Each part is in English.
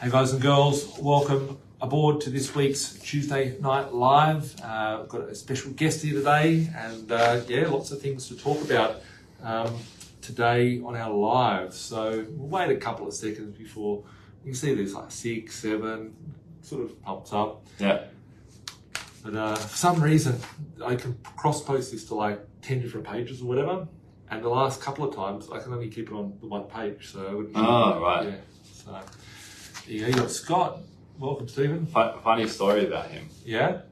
Hey guys and girls, welcome aboard to this week's Tuesday Night Live. We've got a special guest here today and lots of things to talk about today on our live. So we'll wait a couple of seconds before you can see there's like 6, 7, sort of pumps up. Yeah. But for some reason, I can cross-post this to like 10 different pages or whatever. And the last couple of times, I can only keep it on the one page. So I wouldn't. Right. Yeah. So you got Scott. Welcome, Stephen. Funny story about him. Yeah.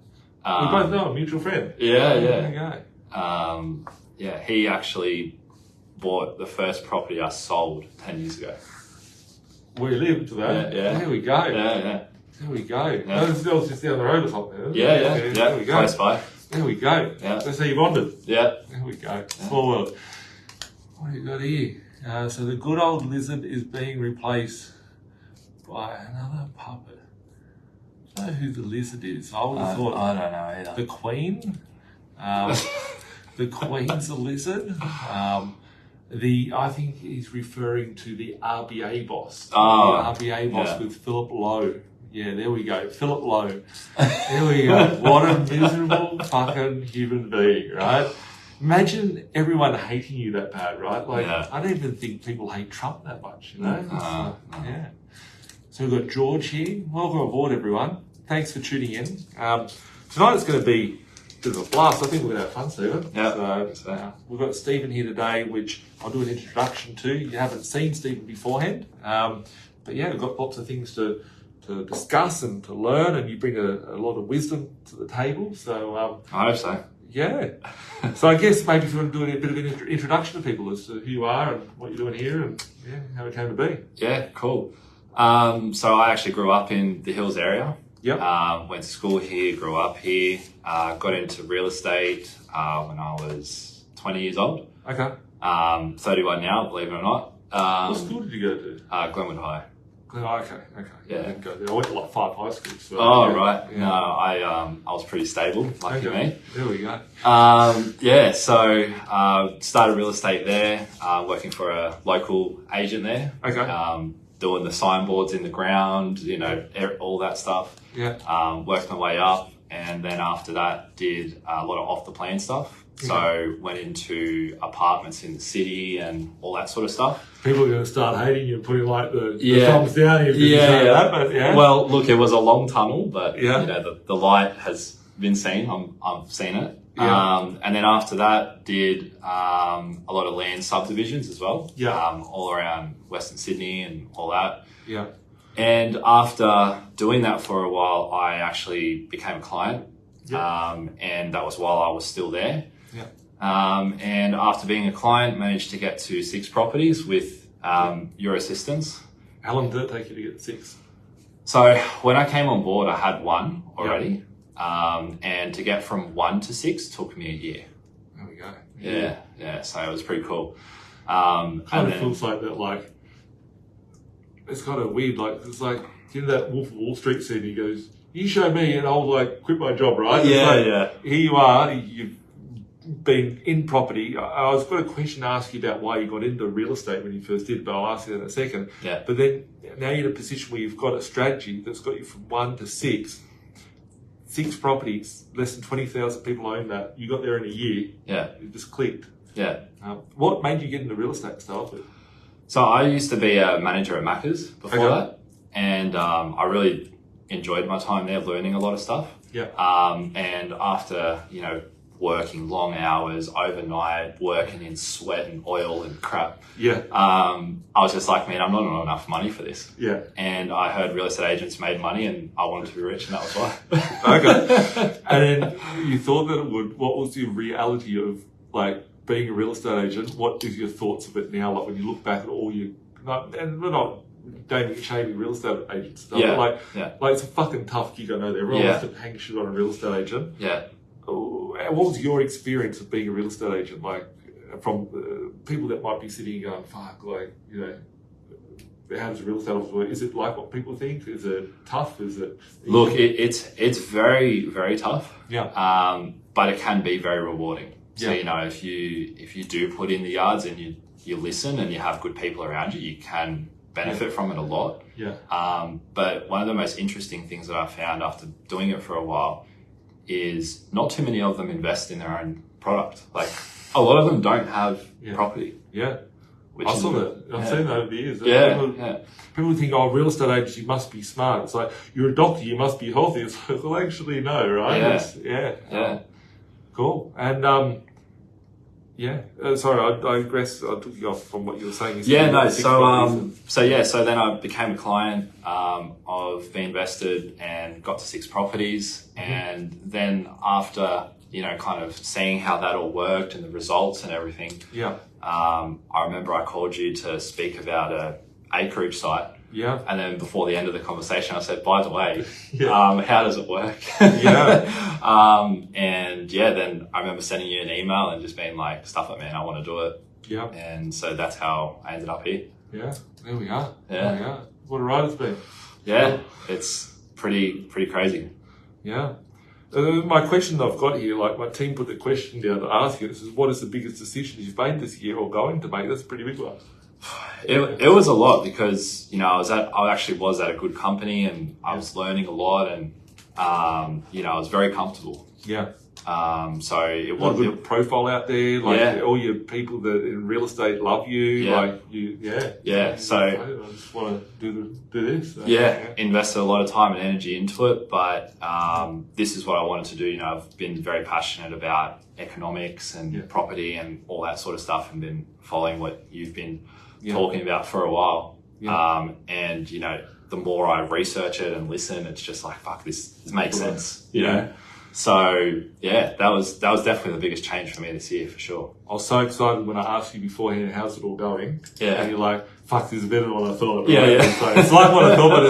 We both know a mutual friend. Yeah. There you go. He actually bought the first property I sold 10 years ago. Where you live today? Yeah. There we go. Yeah. There we go. Yeah. That was just down the road or something. Yeah. There we go. Close by. There we go. Yeah. That's how you bonded. Yeah. There we go. Small world. What do you got here? So the good old lizard is being replaced by another puppet. I don't know who the lizard is. I would have thought. I don't know either. The Queen. The Queen's a lizard. I think he's referring to the RBA boss. Oh, the RBA boss yeah. with Philip Lowe. Yeah, there we go. Philip Lowe. There we go. What a miserable fucking human being, right? Imagine everyone hating you that bad, right? Like, Yeah. I don't even think people hate Trump that much, you know? No. Yeah. So we've got George here. Welcome aboard, everyone. Thanks for tuning in. Tonight it's going to be a bit of a blast. I think we're going to have fun, Stephen. Yeah. So we've got Stephen here today, which I'll do an introduction to. You haven't seen Stephen beforehand. But yeah, we've got lots of things to discuss and to learn, and you bring a lot of wisdom to the table. So I hope so. yeah. So I guess maybe if you want to do a bit of an introduction to people as to who you are and what you're doing here and how it came to be. Yeah, cool. So I actually grew up in the Hills area. Yep. Went to school here, grew up here, got into real estate when I was 20 years old. Okay. 31 now, believe it or not. What school did you go to? Glenwood High. Oh, okay. Yeah. I didn't go there. I went to like 5 high schools. So, Right. Yeah. No, I was pretty stable, lucky me. There we go. So started real estate there, working for a local agent there. Okay. Doing the signboards in the ground, all that stuff. Yeah. Worked my way up, and then after that did a lot of off the plan stuff. So went into apartments in the city and all that sort of stuff. People are going to start hating you and putting like the thumbs down if you say that, but yeah. Well, look, it was a long tunnel, but Yeah. the light has been seen. I've seen it. Yeah. And then after that, did a lot of land subdivisions as well. Yeah. All around Western Sydney and all that. Yeah. And after doing that for a while, I actually became a client. Yeah. And that was while I was still there. Yeah. And after being a client, managed to get to 6 properties with your assistance. How long did it take you to get to 6? So when I came on board, I had 1 already. And to get from 1 to 6 took me a year. There we go. Yeah. So it was pretty cool. Kind of feels like that, like, it's kind of weird. Like, it's like, you know that Wolf of Wall Street scene, he goes, you show me and I'll like quit my job, right? Yeah. Here you are, you've been in property. I was got a question to ask you about why you got into real estate when you first did, but I'll ask you that in a second. Yeah. But then now you're in a position where you've got a strategy that's got you from 1 to 6. 6 properties, less than 20,000 people own that. You got there in a year. Yeah. It just clicked. Yeah. What made you get into real estate to start with? So I used to be a manager at Macca's before that. And I really enjoyed my time there, learning a lot of stuff. Yeah. And after, working long hours, overnight, working in sweat and oil and crap. Yeah. I was just like, man, I'm not on enough money for this. Yeah. And I heard real estate agents made money and I wanted to be rich, and that was why. Okay. And then you thought that it would, what was the reality of like being a real estate agent? What is your thoughts of it now? Like when you look back at all your, and we're not shaming real estate agents stuff, Yeah. but like it's a fucking tough gig, I know that everyone wants to hang shit on a real estate agent. Yeah. What was your experience of being a real estate agent? Like from people that might be sitting and going, fuck, like, how does a real estate office work? Is it like what people think? Is it tough? Is it? Look, it's very, very tough. Yeah. But it can be very rewarding. So, Yeah. if you do put in the yards and you listen and you have good people around you, you can benefit from it a lot. Yeah. But one of the most interesting things that I found after doing it for a while is not too many of them invest in their own product. Like a lot of them don't have property. Yeah. Which I saw that. I've seen that over the years. People think, oh, real estate agents, you must be smart. It's like, you're a doctor, you must be healthy. It's like, well, actually, no, right? Cool. And, sorry, I digress. I took you off from what you were saying. So then I became a client of B.Invested and got to 6 properties. And then after, kind of seeing how that all worked and the results and everything, I remember I called you to speak about a acreage site. Yeah. And then before the end of the conversation, I said, by the way, how does it work? Then I remember sending you an email and just being like, stuff it, man, I want to do it. Yeah. And so that's how I ended up here. Yeah. There we are. Yeah. There we are. What a ride it's been. Yeah. It's pretty crazy. Yeah. My question I've got here, like my team put the question down to ask you, this is, what is the biggest decision you've made this year or going to make? That's a pretty big one. It was a lot because, I actually was at a good company and I was learning a lot and, I was very comfortable. Yeah. So it was a was good profile out there. Like all your people that in real estate love you. So I just want to do this. So, invested a lot of time and energy into it, but this is what I wanted to do. I've been very passionate about economics and property and all that sort of stuff, and been following what you've been talking about for a while. And the more I research it and listen, it's just like, fuck, this makes sense. You know. So that was definitely the biggest change for me this year, for sure. I was so excited when I asked you beforehand, how's it all going? Yeah. And you're like, fuck, this is better than what I thought. So it's like what I thought, but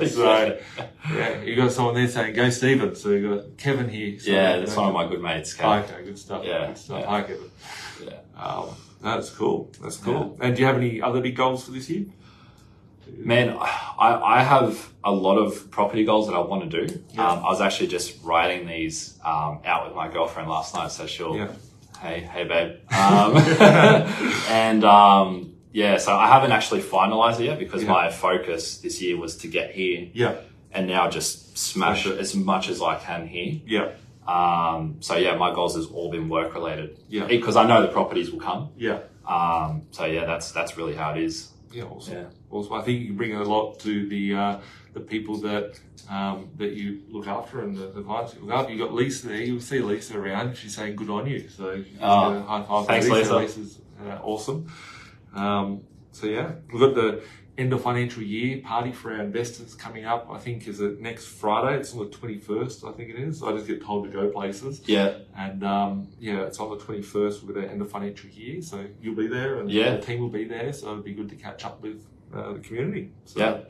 it's better. So you got someone there saying, go Stephen. So you got Kevin here. So that's one of my good mates, Kevin. Okay, good stuff. Good stuff. Hi, Kevin. That's cool. Yeah. And do you have any other big goals for this year? Man, I have a lot of property goals that I want to do. I was actually just writing these out with my girlfriend last night, so hey babe. So I haven't actually finalized it yet because my focus this year was to get here. Yeah. And now just smash it as much as I can here. Yeah. My goals has all been work related. Yeah. Because I know the properties will come. Yeah. That's really how it is. Yeah, awesome. Yeah. Awesome. I think you bring a lot to the people that you look after and the clients you look after. You got Lisa there. You'll see Lisa around. She's saying good on you. So high five. Thanks, Lisa. Lisa's awesome. We've got the end of financial year party for our investors coming up. I think is it next Friday. It's on the 21st. I think it is. I just get told to go places. Yeah. And it's on the 21st. We're at the end of financial year, so you'll be there, and the team will be there. So it'll be good to catch up with the community. So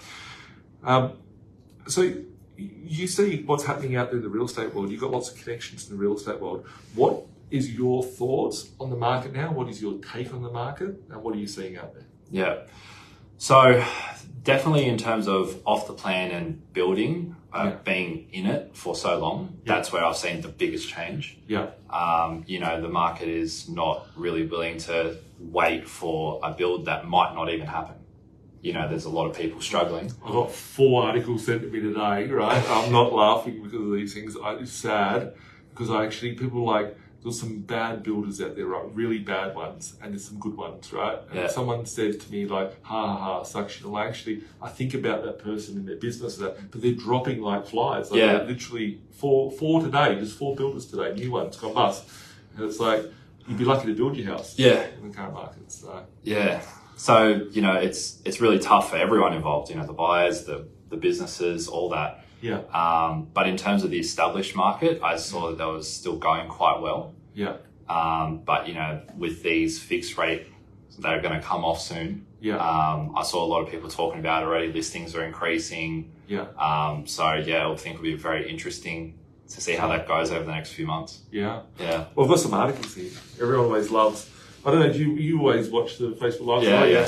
you see what's happening out there in the real estate world. You've got lots of connections in the real estate world. What is your thoughts on the market now? What is your take on the market, and what are you seeing out there? Yeah. So definitely in terms of off the plan and building, being in it for so long, that's where I've seen the biggest change. Yeah. The market is not really willing to wait for a build that might not even happen. There's a lot of people struggling. I got 4 articles sent to me today, right? I'm not laughing because of these things. It's sad because people like, there's some bad builders out there, right? Really bad ones, and there's some good ones, right? And someone said to me like, sucks. I think about that person in their business, but they're dropping like flies. Like literally four today, just 4 builders today, new ones, gone bust. And it's like, you'd be lucky to build your house. Yeah. In the current market, so. Yeah. So, it's really tough for everyone involved, the buyers, the businesses, all that. Yeah. But in terms of the established market, I saw that was still going quite well. Yeah. But with these fixed rate, they're going to come off soon. Yeah. I saw a lot of people talking about it already. Listings are increasing. Yeah. I think it'll be very interesting to see how that goes over the next few months. Yeah. Yeah. Well, I've got some articles here. Everyone always loves. I don't know, you always watch the Facebook Live? Yeah.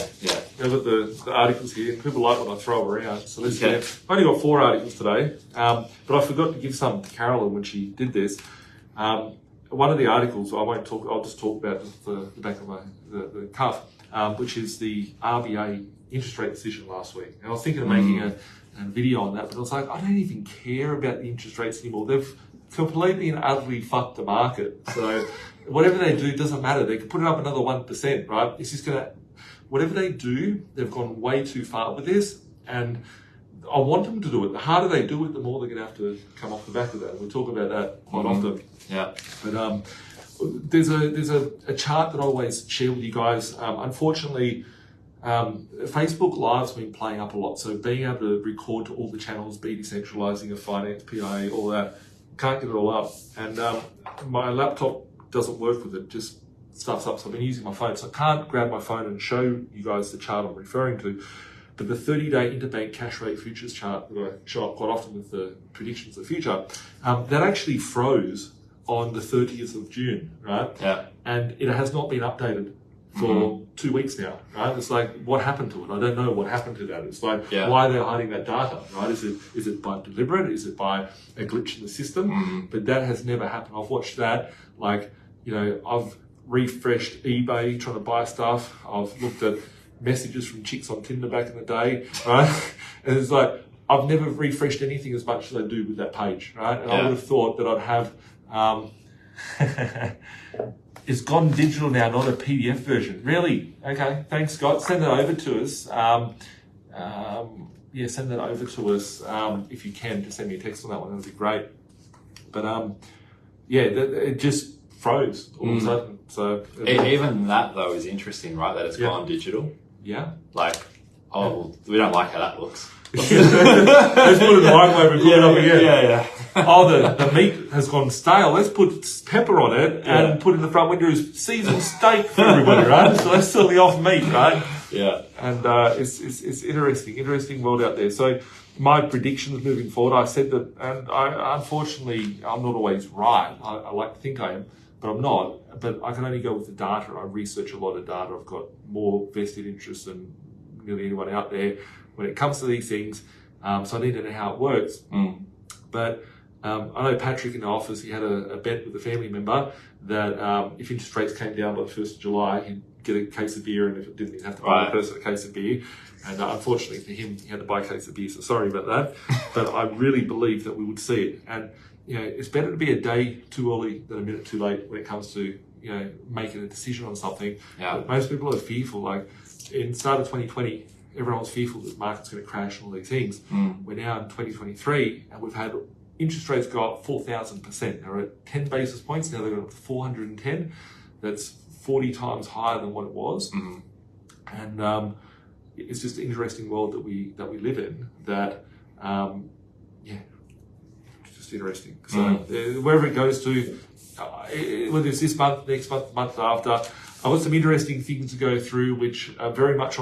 I've got the articles here. People like when I throw them around. So let's get it. I only got 4 articles today, but I forgot to give some to Carolyn when she did this. One of the articles, I'll just talk about just the back of the cuff. which is the RBA interest rate decision last week. And I was thinking of making a video on that, but I was like, I don't even care about the interest rates anymore. They've completely and utterly fucked the market. So whatever they do doesn't matter. They can put it up another 1%, right? It's just going to, whatever they do, they've gone way too far with this. And I want them to do it. The harder they do it, the more they're going to have to come off the back of that. And we talk about that quite often. Yeah. But there's a chart that I always share with you guys. Unfortunately, Facebook Live's been playing up a lot. So being able to record to all the channels, be decentralizing of finance, PIA, all that, can't get it all up. And my laptop doesn't work with it, just stuffs up. So I've been using my phone. So I can't grab my phone and show you guys the chart I'm referring to. But the 30-day interbank cash rate futures chart that I show up quite often with the predictions of the future, that actually froze on the 30th of June, right? Yeah. And it has not been updated for 2 weeks now, right? It's like, what happened to it? I don't know what happened to that. It's like, why they're hiding that data, right? Is it by deliberate? Is it by a glitch in the system? But that has never happened. I've watched that. Like, you know, I've refreshed eBay trying to buy stuff. I've looked at messages from chicks on Tinder back in the day, right? And it's like, I've never refreshed anything as much as I do with that page, right? And I would have thought that I'd have, it's gone digital now, not a PDF version. Really? Okay, thanks, Scott. Send that over to us. Send that over to us if you can. Just send me a text on that one. That would be great. But it just froze all of a sudden. So even that though is interesting, right? That it's gone digital. Yeah. Like, we don't like how that looks. Let's put it in the microwave and cook it up again. Yeah. The meat has gone stale. Let's put pepper on it and put in the front window as seasoned steak for everybody, right? So that's still the off meat, right? Yeah. And it's interesting world out there. So my predictions moving forward, I said that, and unfortunately I'm not always right. I like to think I am, but I'm not. But I can only go with the data. I research a lot of data. I've got more vested interest than nearly anyone out there when it comes to these things. So I need to know how it works. But I know Patrick in the office, he had a bet with a family member that if interest rates came down by the 1st of July, he'd get a case of beer, and if it didn't, he'd have to buy the person a case of beer. And unfortunately for him, he had to buy a case of beer, so sorry about that. But I really believe that we would see it. And, you know, it's better to be a day too early than a minute too late when it comes to, you know, making a decision on something. But most people are fearful. Like, in the start of 2020, everyone was fearful that the market's going to crash and all these things. We're now in 2023, and we've had interest rates go up 4,000%. They're at 10 basis points. Now they're going up to 410. That's 40 times higher than what it was. And it's just an interesting world that we live in. That it's just interesting. So wherever it goes to, whether it's this month, next month, the month after, I've got some interesting things to go through, which are very much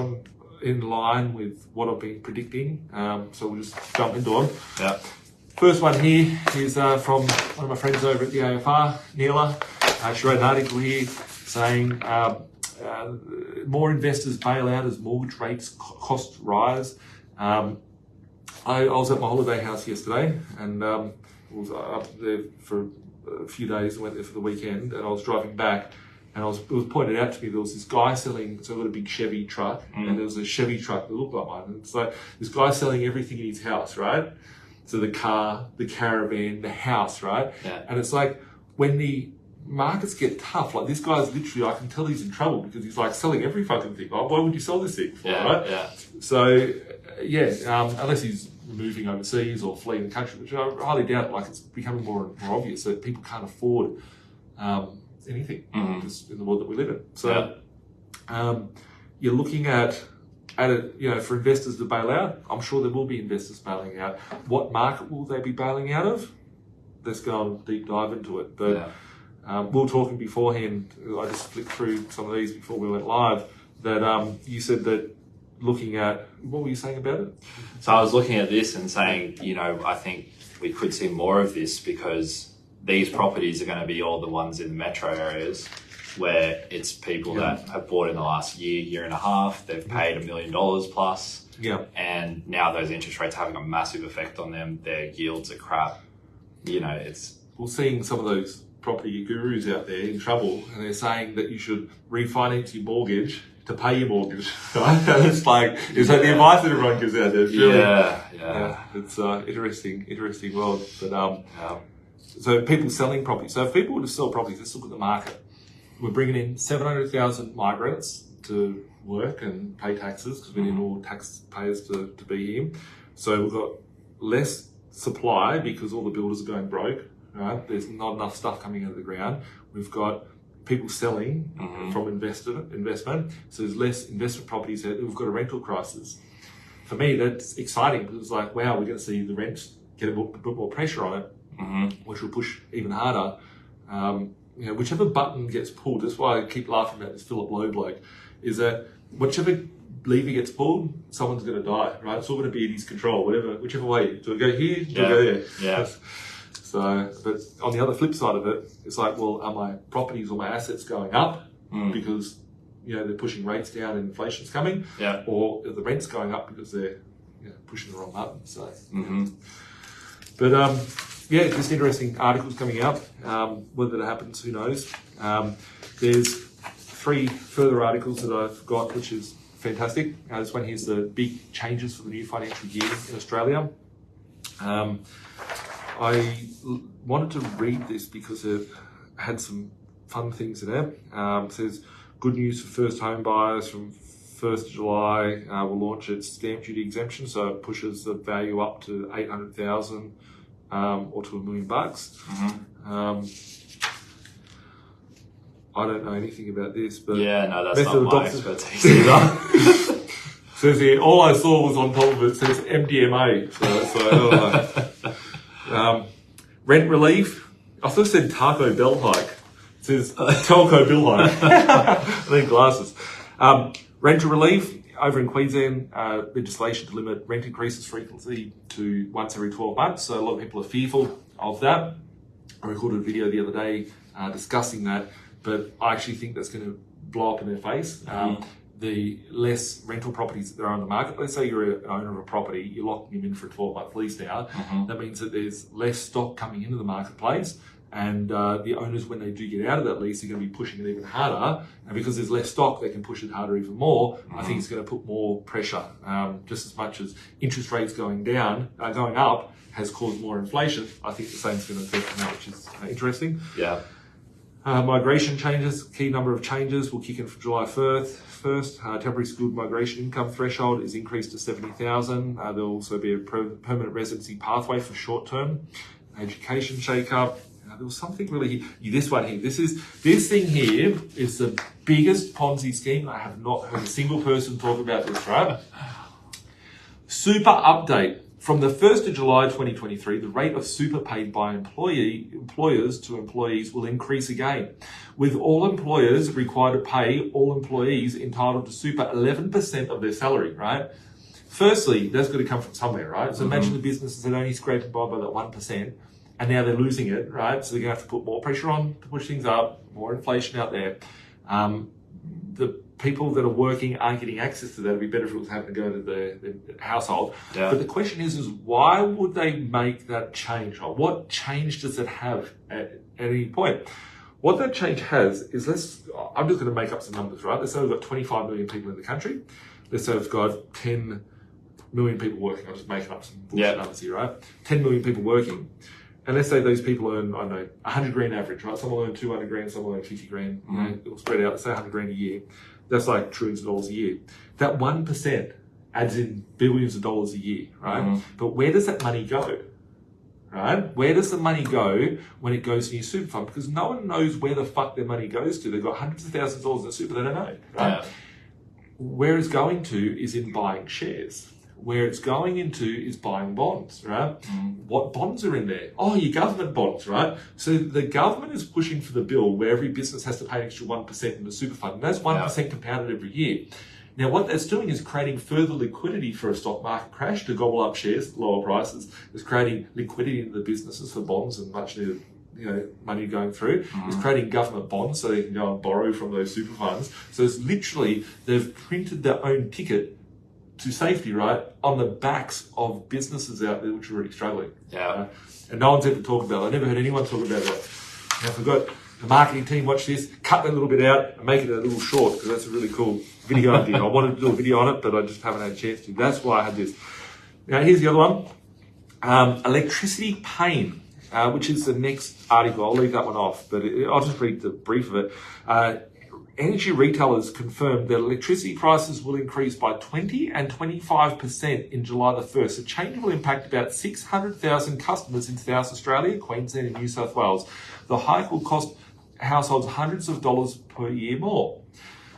in line with what I've been predicting. So we'll just jump into them. Yeah. First one here is from one of my friends over at the AFR, Neela. She wrote an article here saying more investors bail out as mortgage rates cost rise. I was at my holiday house yesterday, and was up there for a few days. I went there for the weekend, and I was driving back, and it was pointed out to me there was this guy selling. So I got a big Chevy truck, and there was a Chevy truck that looked like mine. And it's like this guy selling everything in his house, right? So the car, the caravan, the house, right? Yeah. And it's like when the markets get tough, like this guy's literally, I can tell he's in trouble because he's like selling every fucking thing. Like, why would you sell this thing for, right? Yeah. So, unless he's moving overseas or fleeing the country, which I highly doubt. Like, it's becoming more and more obvious that people can't afford anything just in the world that we live in. So, you're looking at it, you know, for investors to bail out. I'm sure there will be investors bailing out. What market will they be bailing out of? Let's go and deep dive into it. But we were talking beforehand, I just flicked through some of these before we went live, that you said that looking at, what were you saying about it? So I was looking at this and saying, you know, I think we could see more of this because these properties are going to be all the ones in the metro areas where it's people that have bought in the last year and a half, they've paid $1 million plus. And now those interest rates are having a massive effect on them. Their yields are crap. You know, we're seeing some of those property gurus out there in trouble, and they're saying that you should refinance your mortgage to pay your mortgage, right? And it's like, is that the advice that everyone gives out there? It's really, it's interesting world. But so people selling property. So if people were to sell properties, let's look at the market. We're bringing in 700,000 migrants to work and pay taxes because we need all taxpayers to be here. So we've got less supply because all the builders are going broke, right? There's not enough stuff coming out of the ground. We've got people selling from investment. So there's less investment properties there. We've got a rental crisis. For me, that's exciting because it's like, wow, we're going to see the rents get a bit more pressure on it, which will push even harder. Whichever button gets pulled, that's why I keep laughing about this Philip Lowe bloke, is that whichever lever gets pulled, someone's going to die, right? It's all going to be in his control, whichever way. Do it go here? Do it go there? Yeah. So, but on the other flip side of it, it's like, well, are my properties or my assets going up because they're pushing rates down and inflation's coming, or are the rents going up because they're pushing the wrong button? So, but just interesting articles coming out. Whether that happens, who knows? There's 3 further articles that I've got, which is fantastic. This one here's the big changes for the new financial year in Australia. I wanted to read this because it had some fun things in it. It says, good news for first home buyers from 1st of July. Will launch its stamp duty exemption, so it pushes the value up to 800,000 or to $1 million. I don't know anything about this, but that's not my expertise either. Says here, all I saw was on top of it says MDMA. So I don't know. Rent relief. I thought it said Taco Bell hike. It says Telco Bill hike. I need glasses. Rental relief over in Queensland. Legislation to limit rent increases frequency to once every 12 months. So a lot of people are fearful of that. I recorded a video the other day discussing that, but I actually think that's going to blow up in their face. The less rental properties that there are on the market. Let's say you're an owner of a property, you're locking them in for a 12-month lease now. That means that there's less stock coming into the marketplace, and the owners, when they do get out of that lease, are going to be pushing it even harder. And because there's less stock, they can push it harder even more. I think it's going to put more pressure. Just as much as interest rates going up has caused more inflation, I think the same is going to affect now, which is interesting. Yeah. Migration changes, key number of changes will kick in from July 1st. Temporary skilled migration income threshold is increased to 70,000. There'll also be a permanent residency pathway for short-term. Education shake-up. There was something really, this one here, this thing here is the biggest Ponzi scheme. I have not heard a single person talk about this, right? Super update. From the 1st of July 2023, the rate of super paid by employers to employees will increase again, with all employers required to pay all employees entitled to super 11% of their salary, right? Firstly, that's got to come from somewhere, right? So imagine the businesses that only scraped by that 1%, and now they're losing it, right? So they're going to have to put more pressure on to push things up, more inflation out there. The people that are working aren't getting access to that. It'd be better if it was having to go to the household. Yeah. But the question is why would they make that change? Or what change does it have at any point? What that change has is, I'm just going to make up some numbers, right? Let's say we've got 25 million people in the country. Let's say we've got 10 million people working. I'm just making up some bullshit numbers here, right? 10 million people working. And let's say those people earn, I don't know, 100 grand average, right? Some will earn 200 grand, some will earn 50 grand. It'll spread out, let's say 100 grand a year. That's like trillions of dollars a year. That 1% adds in billions of dollars a year, right? But where does that money go, right? Where does the money go when it goes to your super fund? Because no one knows where the fuck their money goes to. They've got hundreds of thousands of dollars in super, they don't know, right? Yeah. Where it's going to is in buying shares. Where it's going into is buying bonds, right? What bonds are in there? Oh, your government bonds, right? So the government is pushing for the bill where every business has to pay an extra 1% in the super fund. And that's 1% compounded every year. Now, what that's doing is creating further liquidity for a stock market crash to gobble up shares, lower prices. It's creating liquidity into the businesses for bonds and much needed money going through. It's creating government bonds so they can go and borrow from those super funds. So it's literally, they've printed their own ticket to safety, right, on the backs of businesses out there which are already struggling. Yeah. And no one's ever talked about it. I never heard anyone talk about that. I forgot the marketing team watch this, cut that little bit out and make it a little short because that's a really cool video idea. I wanted to do a video on it, but I just haven't had a chance to. That's why I had this. Now, here's the other one. Electricity pain, which is the next article. I'll leave that one off, but I'll just read the brief of it. Energy retailers confirmed that electricity prices will increase by 20 and 25% in July the 1st. The change will impact about 600,000 customers in South Australia, Queensland and New South Wales. The hike will cost households hundreds of dollars per year more.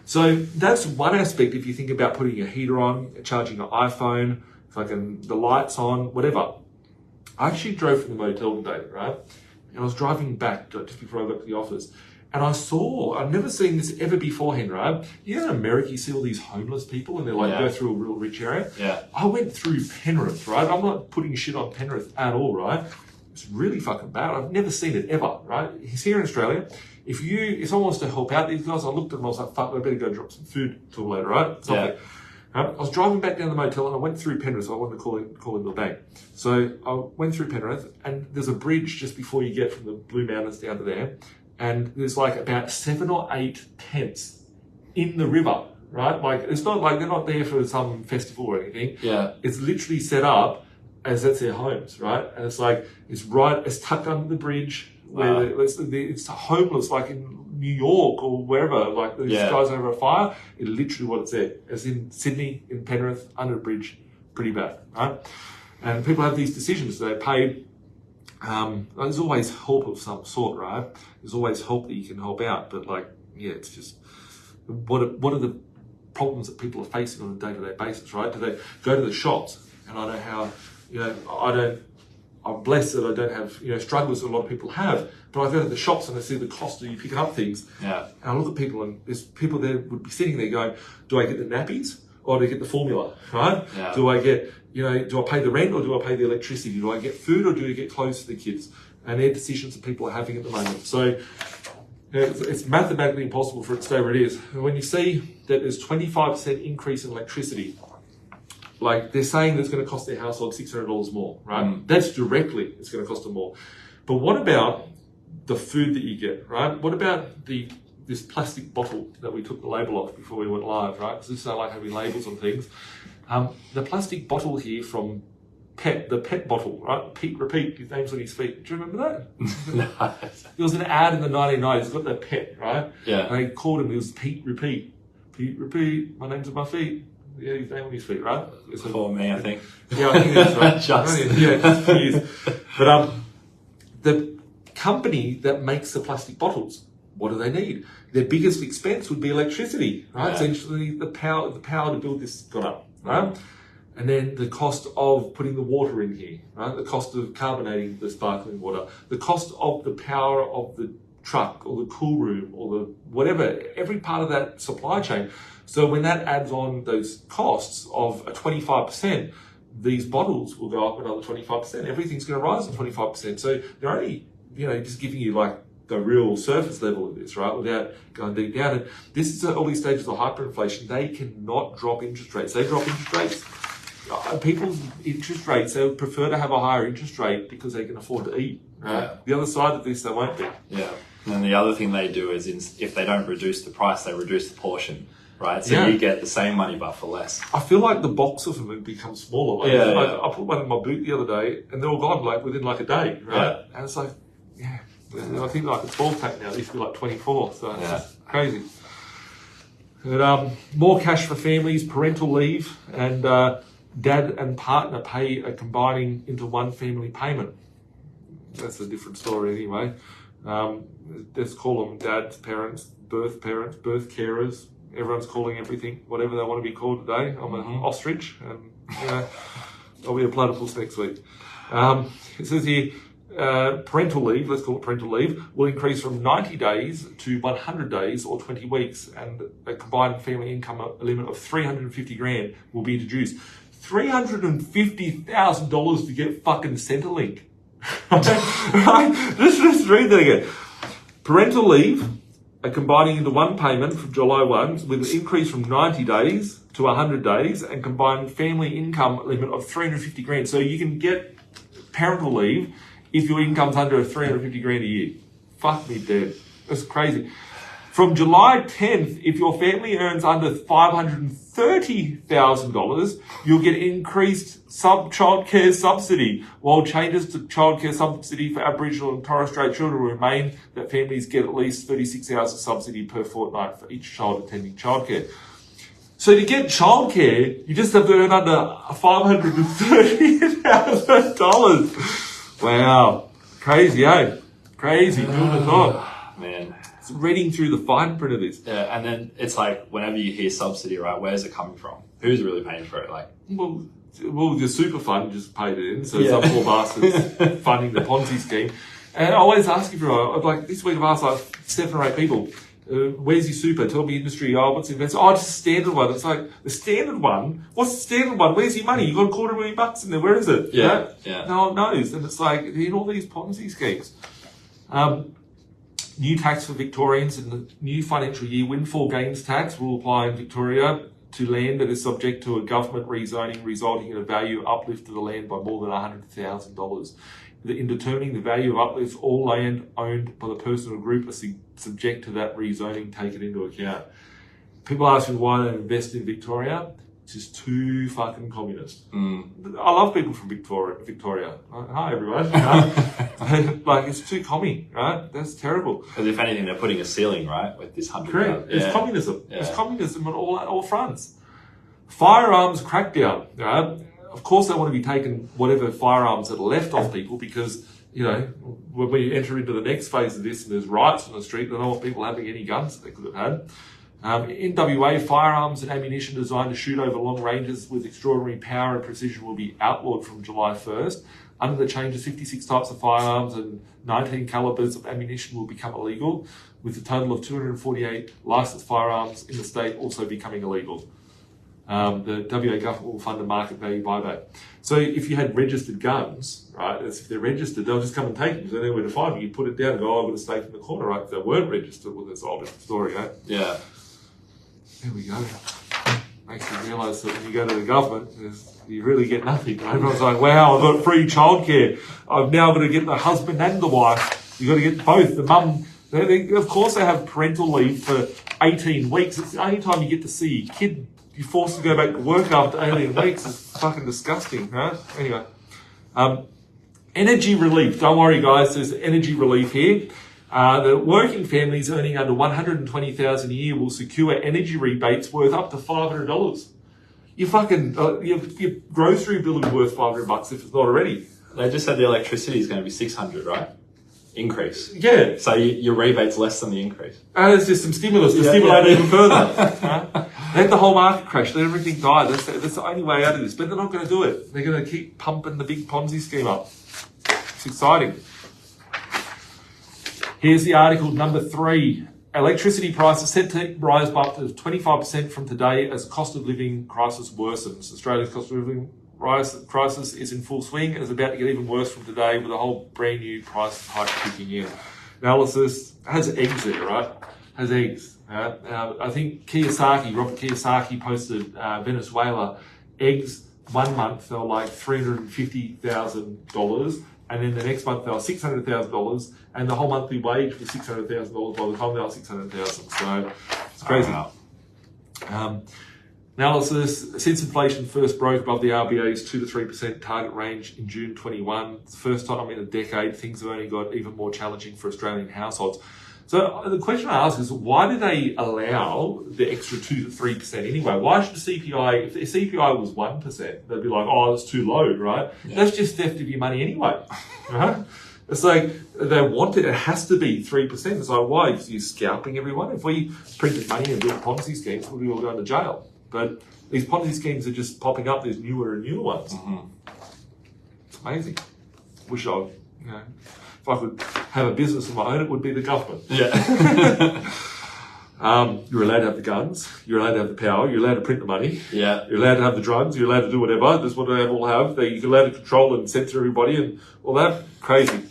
So that's one aspect if you think about putting a heater on, charging an iPhone, the lights on, whatever. I actually drove from the motel today, right? And I was driving back just before I got to the office. And I've never seen this ever beforehand, right? You know, in America, you see all these homeless people and they're like, go through a real rich area. Yeah. I went through Penrith, right? I'm not putting shit on Penrith at all, right? It's really fucking bad. I've never seen it ever, right? He's here in Australia. If someone wants to help out these guys, I looked at them, I was like, fuck, I better go drop some food till later, right? I was driving back down the motel and I went through Penrith, so I wanted to call in the bank. So I went through Penrith and there's a bridge just before you get from the Blue Mountains down to there. And there's like about 7 or 8 tents in the river, right? Like, it's not like they're not there for some festival or anything. Yeah. It's literally set up as that's their homes, right? And it's like, it's tucked under the bridge where it's homeless, like in New York or wherever, like these guys over a fire. It's literally what it's there. As in Sydney, in Penrith, under a bridge, pretty bad, right? And people have these decisions. They pay. There's always help of some sort, right? There's always help that you can help out, but it's just what are the problems that people are facing on a day-to-day basis, right? Do they go to the shops? And I know how, I'm blessed that I don't have, struggles that a lot of people have, but I go to the shops and I see the cost of you picking up things. Yeah. And I look at people and there's people there would be sitting there going, do I get the nappies or do I get the formula, right? Yeah. Do I get, do I pay the rent or do I pay the electricity? Do I get food or do I get clothes for the kids? And they're decisions that people are having at the moment. So it's mathematically impossible for it to stay where it is. And when you see that there's 25% increase in electricity, like they're saying that's going to cost their household $600 more, right? That's directly, it's going to cost them more. But what about the food that you get, right? What about this plastic bottle that we took the label off before we went live, right? Because this is like having labels on things. The plastic bottle here from the pet bottle, right? Pete Repeat, his name's on his feet. Do you remember that? No. There was an ad in the 1990s, it's got that pet, right? Yeah. And they called him, it was Pete Repeat. Pete Repeat, my name's on my feet. Yeah, his name on his feet, right? For me, I think. Yeah, I think that's right. Just for years. But the company that makes the plastic bottles, what do they need? Their biggest expense would be electricity, right? Yeah. Essentially, the power to build this got up, right? And then the cost of putting the water in here, right? The cost of carbonating the sparkling water, the cost of the power of the truck or the cool room or the whatever, every part of that supply chain. So when that adds on those costs of a 25%, these bottles will go up another 25%. Everything's going to rise at 25%. So they're only, just giving you like the real surface level of this, right? Without going deep down. And this is the early stages of hyperinflation. They cannot drop interest rates. They drop interest rates. People's interest rates, they would prefer to have a higher interest rate because they can afford to eat, right? Yeah. The other side of this, they won't be. Yeah. And the other thing they do is if they don't reduce the price, they reduce the portion. Right, so you get the same money but for less. I feel like the box of them have become smaller. I put one in my boot the other day, and they're all gone within a day, right? Yeah. And it's like, I think like a 12 pack now. It used to be like 24, so it's just crazy. But, more cash for families, parental leave, and dad and partner pay a combining into one family payment. That's a different story anyway. Let's call them dads, parents, birth carers. Everyone's calling everything whatever they want to be called today. I'm an ostrich, and I'll be a platypus next week. It says here, parental leave, let's call it parental leave, will increase from 90 days to 100 days or 20 weeks, and a combined family income limit of $350,000 will be introduced. $350,000 to get fucking Centrelink. Right? Let's read that again. Parental leave, combining into one payment from July 1 with an increase from 90 days to 100 days and combined family income limit of $350,000. So you can get parental leave if your income's under $350,000 a year. Fuck me dead. That's crazy. From July 10th, if your family earns under $530,000, you'll get increased childcare subsidy, while changes to childcare subsidy for Aboriginal and Torres Strait children will remain, that families get at least 36 hours of subsidy per fortnight for each child attending childcare. So to get childcare, you just have to earn under $530,000. Wow. Crazy, eh? Crazy. Who would have thought? Man. Reading through the fine print of this. Yeah, and then it's like whenever you hear subsidy, right, where's it coming from? Who's really paying for it? Like, well, the super fund just paid it in, so some poor bastards funding the Ponzi scheme. And I always ask everyone, like this week I've asked like 7 or 8 people, where's your super? Tell me industry. Oh, what's the investor? Oh, just a standard one. It's like, the standard one? What's the standard one? Where's your money? You got $250,000 in there. Where is it? Yeah, right? yeah. No one knows. And it's like, in all these Ponzi schemes. New tax for Victorians in the new financial year. Windfall gains tax will apply in Victoria to land that is subject to a government rezoning, resulting in a value uplift to the land by more than $100,000. In determining the value of uplift, all land owned by the person or group are subject to that rezoning taken into account. People ask me why they invest in Victoria. It's just too fucking communist. I love people from Victoria. Hi, everyone. Like, it's too commie, right? That's terrible. Because if anything, they're putting a ceiling, right, with this 100. Correct. It's communism. Yeah. It's communism on all fronts. Firearms crackdown, right? Of course, they want to be taking whatever firearms that are left off people because, you know, when we enter into the next phase of this and there's riots on the street, they don't want people having any guns that they could have had. In WA, firearms and ammunition designed to shoot over long ranges with extraordinary power and precision will be outlawed from July 1st. Under the changes, 56 types of firearms and 19 calibers of ammunition will become illegal, with a total of 248 licensed firearms in the state also becoming illegal. The WA government will fund a market value buyback. So if you had registered guns, right, as if they're registered, they'll just come and take them. So then where to find them, you put it down and go, oh, I've got a stake in the corner, right? If they weren't registered, well, that's a whole different story, right? Yeah. There we go. Makes you realise that when you go to the government, you really get nothing. Right? Everyone's like, wow, I've got free childcare. I've now got to get the husband and the wife. You've got to get both. The mum, of course they have parental leave for 18 weeks. It's the only time you get to see your kid. You're forced to go back to work after 18 weeks. It's fucking disgusting, right? Anyway. Energy relief. Don't worry, guys. There's energy relief here. The working families earning under $120,000 a year will secure energy rebates worth up to $500. Your fucking your grocery bill will be worth $500 if it's not already. They just said the electricity is going to be $600, right? Increase. Yeah. So your rebate's less than the increase. And it's just some stimulus to stimulate it even further. Let the whole market crash. Let everything die. That's the only way out of this. But they're not going to do it. They're going to keep pumping the big Ponzi scheme up. It's exciting. Here's the article number 3. Electricity prices set to rise by up to 25% from today as cost of living crisis worsens. Australia's cost of living crisis is in full swing and is about to get even worse from today with a whole brand new price hike kicking in. Analysis has eggs there, right? Has eggs. I think Robert Kiyosaki posted Venezuela eggs 1 month, they were like $350,000. And then the next month they were $600,000, and the whole monthly wage was $600,000 by the time they were $600,000. So it's crazy. Analysis: since inflation first broke above the RBA's 2 to 3% target range in June 21, it's the first time in a decade things have only got even more challenging for Australian households. So the question I ask is, why do they allow the extra 2 to 3% anyway? Why should the CPI, if the CPI was 1%, they'd be like, oh, that's too low, right? Yeah. That's just theft of your money anyway, right? It's like, they want it has to be 3%. It's like, why? Because you're scalping everyone. If we printed money and built Ponzi schemes, we'd be all going to jail. But these Ponzi schemes are just popping up. There's newer and newer ones. Mm-hmm. It's amazing. Wish I, if I could have a business of my own, it would be the government. Yeah. You're allowed to have the guns. You're allowed to have the power. You're allowed to print the money. Yeah. You're allowed to have the drugs. You're allowed to do whatever. That's what they all have. You're allowed to control and censor everybody and all that. Crazy.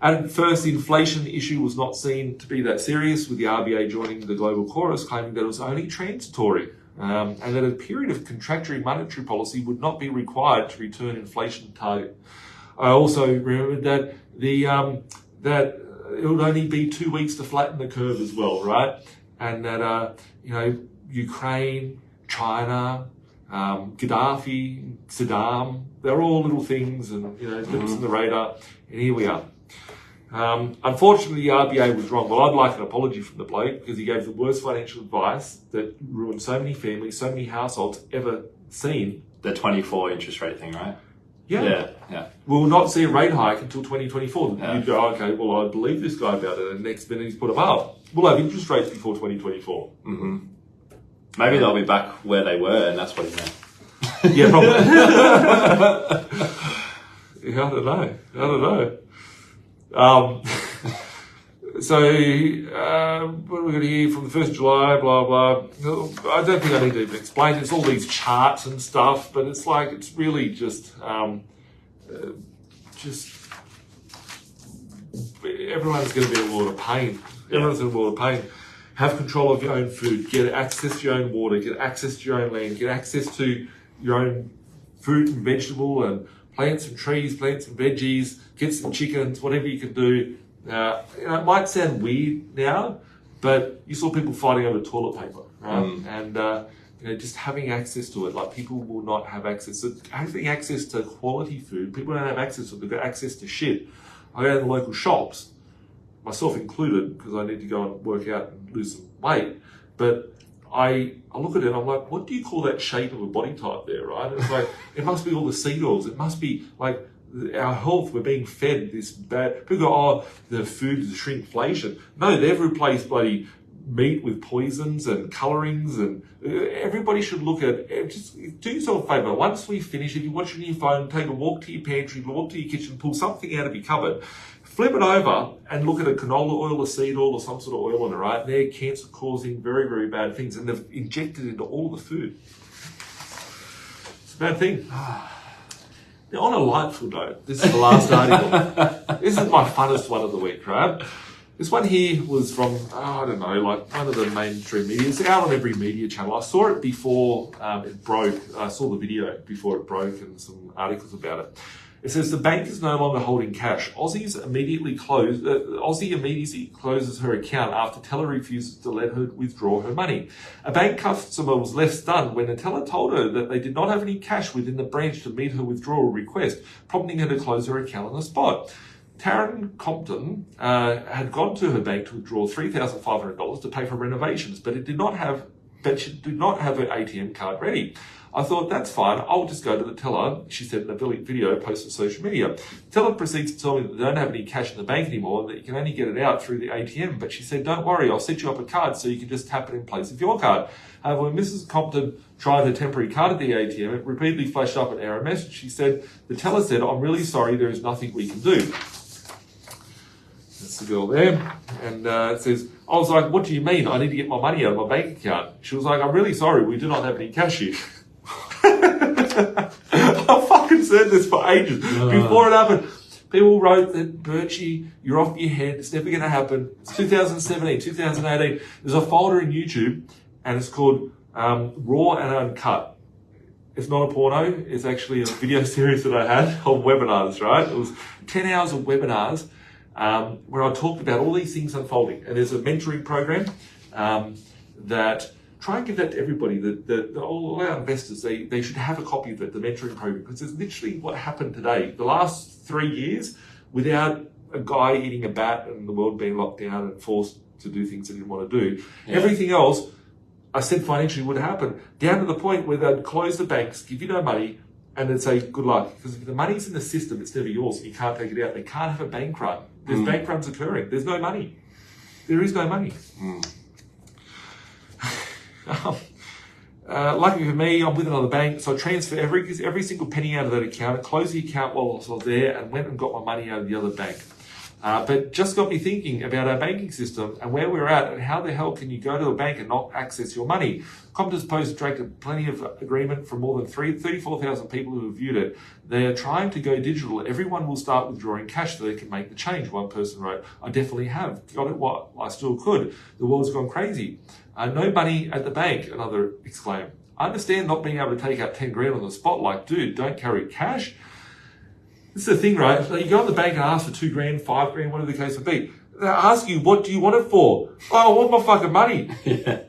At first, the inflation issue was not seen to be that serious, with the RBA joining the global chorus, claiming that it was only transitory, and that a period of contractionary monetary policy would not be required to return inflation target. I also remembered that it would only be 2 weeks to flatten the curve as well, right? And that, Ukraine, China, Gaddafi, Saddam, they're all little things and, blips in the radar. And here we are. Unfortunately, the RBA was wrong. Well, I'd like an apology from the bloke because he gave the worst financial advice that ruined so many families, so many households ever seen. The 24 interest rate thing, right? Yeah. Yeah. We'll not see a rate hike until 2024. Yeah. You'd go, okay, well, I believe this guy about it, and next minute he's put them up. We'll have interest rates before 2024. Mm-hmm. Maybe they'll be back where they were, and that's what he meant. Yeah, probably. I don't know. So, what are we going to hear from the 1st of July, blah, blah. I don't think I need to even explain. It's all these charts and stuff, but it's like, it's really just everyone's going to be in a lot of pain. Everyone's in a lot of pain. Have control of your own food, get access to your own water, get access to your own land, get access to your own fruit and vegetable and plant some trees, plant some veggies, get some chickens, whatever you can do. It might sound weird now, but you saw people fighting over toilet paper, right? And just having access to it, like people will not have access. So having access to quality food, people don't have access to it. They've got access to shit. I go to the local shops, myself included, because I need to go and work out and lose some weight. But I look at it and I'm like, what do you call that shape of a body type there, right? And it's like, it must be all the seed oils. It must be like our health, we're being fed this bad. People go, oh, the food is shrinkflation. No, they've replaced bloody meat with poisons and colorings, and everybody should look at, just do yourself a favour. Once we finish, if you're watching your phone, take a walk to your pantry, walk to your kitchen, pull something out of your cupboard, flip it over and look at a canola oil, a seed oil, or some sort of oil in it, right? They're cancer-causing, very, very bad things, and they've injected into all the food. It's a bad thing. Now, on a lightful note, this is the last article. This is my funnest one of the week, right? This one here was from, one of the mainstream media. It's out on every media channel. I saw it before it broke. I saw the video before it broke and some articles about it. It says the bank is no longer holding cash. Aussie immediately closes her account after teller refuses to let her withdraw her money. A bank customer was left stunned when the teller told her that they did not have any cash within the branch to meet her withdrawal request, prompting her to close her account on the spot. Taryn Compton had gone to her bank to withdraw $3,500 to pay for renovations, but she did not have her ATM card ready. I thought, that's fine, I'll just go to the teller, she said in a video posted on social media. The teller proceeds to tell me that they don't have any cash in the bank anymore and that you can only get it out through the ATM. But she said, don't worry, I'll set you up a card so you can just tap it in place of your card. However, when Mrs. Compton tried her temporary card at the ATM, it repeatedly flashed up an error message. She said, the teller said, I'm really sorry, there is nothing we can do. That's the girl there. And it says, I was like, what do you mean? I need to get my money out of my bank account. She was like, I'm really sorry, we do not have any cash here. I fucking said this for ages. Before it happened, people wrote that, Birchie, you're off your head, it's never going to happen. It's 2017, 2018. There's a folder in YouTube, and it's called Raw and Uncut. It's not a porno, it's actually a video series that I had on webinars, right? It was 10 hours of webinars where I talked about all these things unfolding. And there's a mentoring program that... Try and give that to everybody. All our investors, they should have a copy of it, the mentoring program, because it's literally what happened today. The last 3 years, without a guy eating a bat and the world being locked down and forced to do things they didn't want to do. Yeah. Everything else, I said financially would happen, down to the point where they'd close the banks, give you no money, and they'd say, good luck. Because if the money's in the system, it's never yours, and you can't take it out. They can't have a bank run. There's bank runs occurring. There's no money. There is no money. Lucky for me, I'm with another bank, so I transfer every single penny out of that account, closed the account while I was there, and went and got my money out of the other bank. But just got me thinking about our banking system and where we're at, and how the hell can you go to a bank and not access your money? Compton's post attracted plenty of agreement from more than 34,000 people who have viewed it. They are trying to go digital. Everyone will start withdrawing cash so they can make the change. One person wrote, I definitely have. Got it what I still could. The world's gone crazy. No money at the bank, another exclaimed. I understand not being able to take out 10 grand on the spot, like, dude, don't carry cash. This is the thing, right? So you go to the bank and ask for 2 grand, 5 grand, whatever the case may be. they ask you, what do you want it for? Oh, I want my fucking money. Yeah.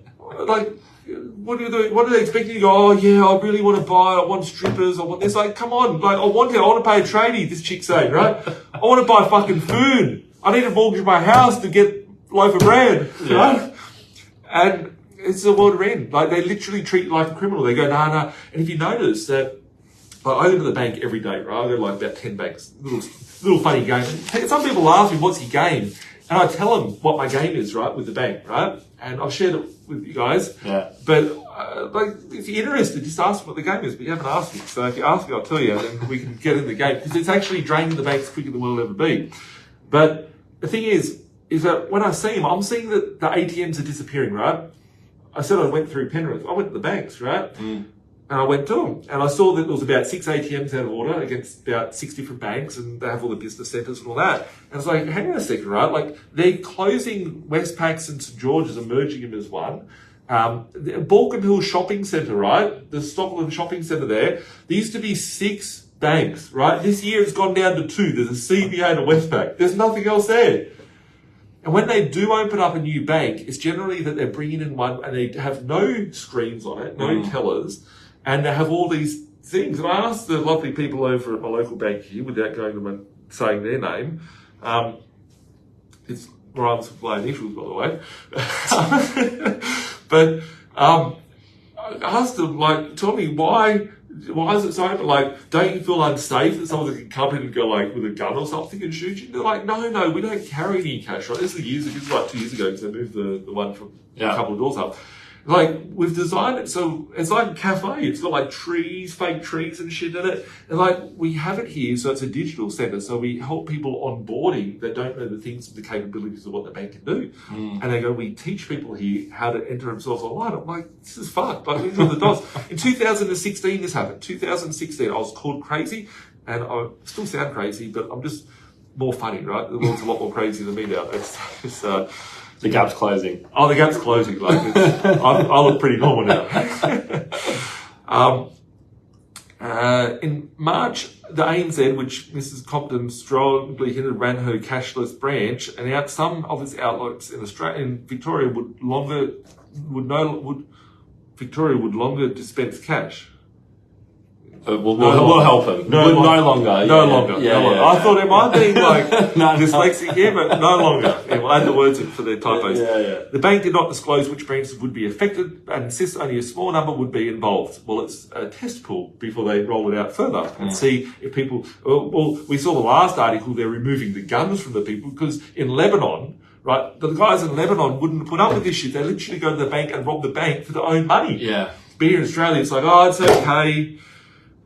Like, what are they expecting you to go, oh yeah, I really want to buy, I want strippers, I want this. Like, come on, like, I want to pay a tradie, this chick's saying, right? I want to buy fucking food. I need to mortgage my house to get a loaf of bread, right? And it's the world we're in. Like, they literally treat you like a criminal. They go, nah. And if you notice that, like, I go to the bank every day, right? I go to like about 10 banks, little funny game. Some people ask me, what's your game? And I tell them what my game is, right, with the bank, right? And I've shared it with you guys. Yeah. But, like, if you're interested, just ask me what the game is. But you haven't asked me. So if you ask me, I'll tell you, and then we can get in the game. Because it's actually draining the banks quicker than we'll ever be. But the thing is that when I see them, I'm seeing that the ATMs are disappearing, right? I said I went through Penrith. I went to the banks, right? And I went to them, and I saw that there was about 6 ATMs out of order against about 6 different banks, and they have all the business centres and all that. And I was like, hang on a second, right? Like, they're closing Westpac's and St George's and merging them as one. The Balkan Hill Shopping Centre, right? The Stockland Shopping Centre there used to be 6 banks, right? This year it's gone down to 2. There's a CBA and a Westpac. There's nothing else there. And when they do open up a new bank, it's generally that they're bringing in one and they have no screens on it, no tellers. And they have all these things. And I asked the lovely people over at my local bank here, without going to them and saying their name, it's rhymes with blown initials, by the way. But I asked them, like, tell me why is it so open? Like, don't you feel unsafe that someone can come in and go, like, with a gun or something and shoot you? They're like, no, we don't carry any cash, right? This is like 2 years ago, because they moved the one from a couple of doors up. Like, we've designed it so it's like a cafe. It's got like trees, fake trees and shit in it. And like, we have it here, so it's a digital centre. So we help people onboarding that don't know the things, the capabilities of what the bank can do. And they go, we teach people here how to enter themselves online. I'm like, this is fucked. Like, these are the dots. In 2016, this happened. 2016, I was called crazy, and I still sound crazy, but I'm just more funny, right? The world's a lot more crazy than me now. It's the gap's closing. Oh, the gap's closing. Like, I look pretty normal now. In March, the ANZ, which Mrs. Compton strongly hinted ran her cashless branch, announced some of its outlets in Australia, in Victoria would longer dispense cash. We'll help him. No longer. I thought it might be like dyslexic here, but no longer. Yeah, we'll add the words in for their typos. The bank did not disclose which branches would be affected and insists only a small number would be involved. Well, it's a test pool before they roll it out further and see if people... Well, we saw the last article, they're removing the guns from the people because in Lebanon... Right, the guys in Lebanon wouldn't put up with this shit. They literally go to the bank and rob the bank for their own money. Yeah. But here in Australia, it's like, oh, it's okay.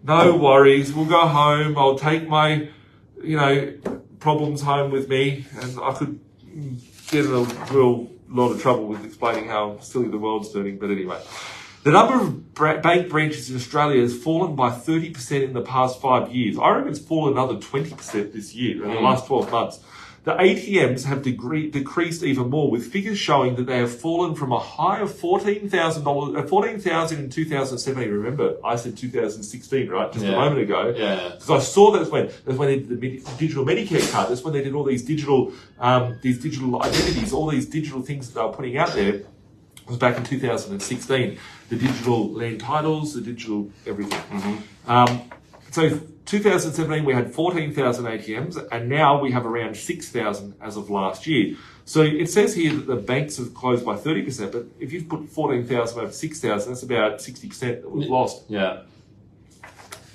No worries. We'll go home. I'll take my, problems home with me. And I could get in a real lot of trouble with explaining how silly the world's turning. But anyway, the number of bank branches in Australia has fallen by 30% in the past 5 years. I reckon it's fallen another 20% this year, in the last 12 months. The ATMs have decreased even more, with figures showing that they have fallen from a high of $14,000 in 2017. Remember, I said 2016, right? Just a moment ago. Yeah. Because I saw that's when they did the digital Medicare card. That's when they did all these digital identities, all these digital things that they were putting out there. It was back in 2016. The digital land titles, the digital everything. So 2017, we had 14,000 ATMs, and now we have around 6,000 as of last year. So it says here that the banks have closed by 30%, but if you've put 14,000 over 6,000, that's about 60% that we've lost. Yeah.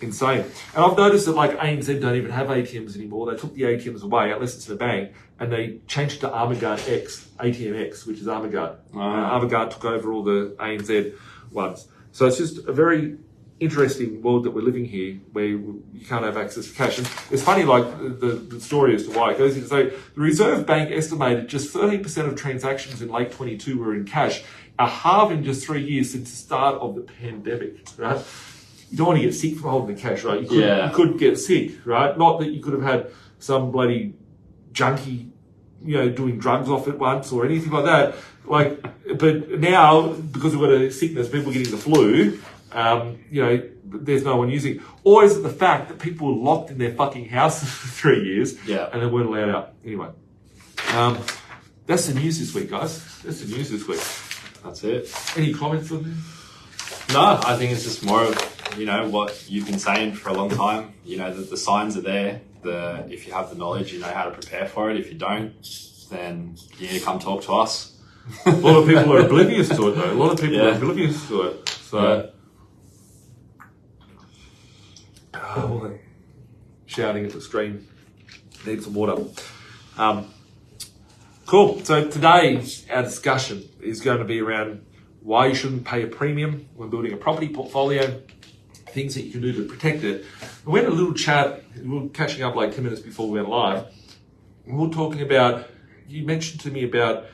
Insane. And I've noticed that like ANZ don't even have ATMs anymore. They took the ATMs away, unless it's in a bank, and they changed it to Armaguard X, ATM X, which is Armaguard. Armaguard took over all the ANZ ones. So it's just a very interesting world that we're living here, where you can't have access to cash. And it's funny, like the story as to why it goes into. So the Reserve Bank estimated just 13% of transactions in late 22 were in cash, a halve in just 3 years since the start of the pandemic. Right? You don't want to get sick from holding the cash, right? You could get sick, right? Not that you could have had some bloody junkie, doing drugs off it once or anything like that. But now, because we've got a sickness, people getting the flu, there's no one using it. Or is it the fact that people were locked in their fucking houses for 3 years and they weren't allowed out? Anyway, That's the news this week, guys. That's the news this week. That's it. Any comments on this? No, I think it's just more of, what you've been saying for a long time. The signs are there. If you have the knowledge, you know how to prepare for it. If you don't, then you need to come talk to us. A lot of people are oblivious to it, though. A lot of people are oblivious to it. So, shouting at the screen. Need some water. Cool. So today, our discussion is going to be around why you shouldn't pay a premium when building a property portfolio, things that you can do to protect it. We had a little chat, we were catching up like 10 minutes before we went live. We were talking about, you mentioned to me about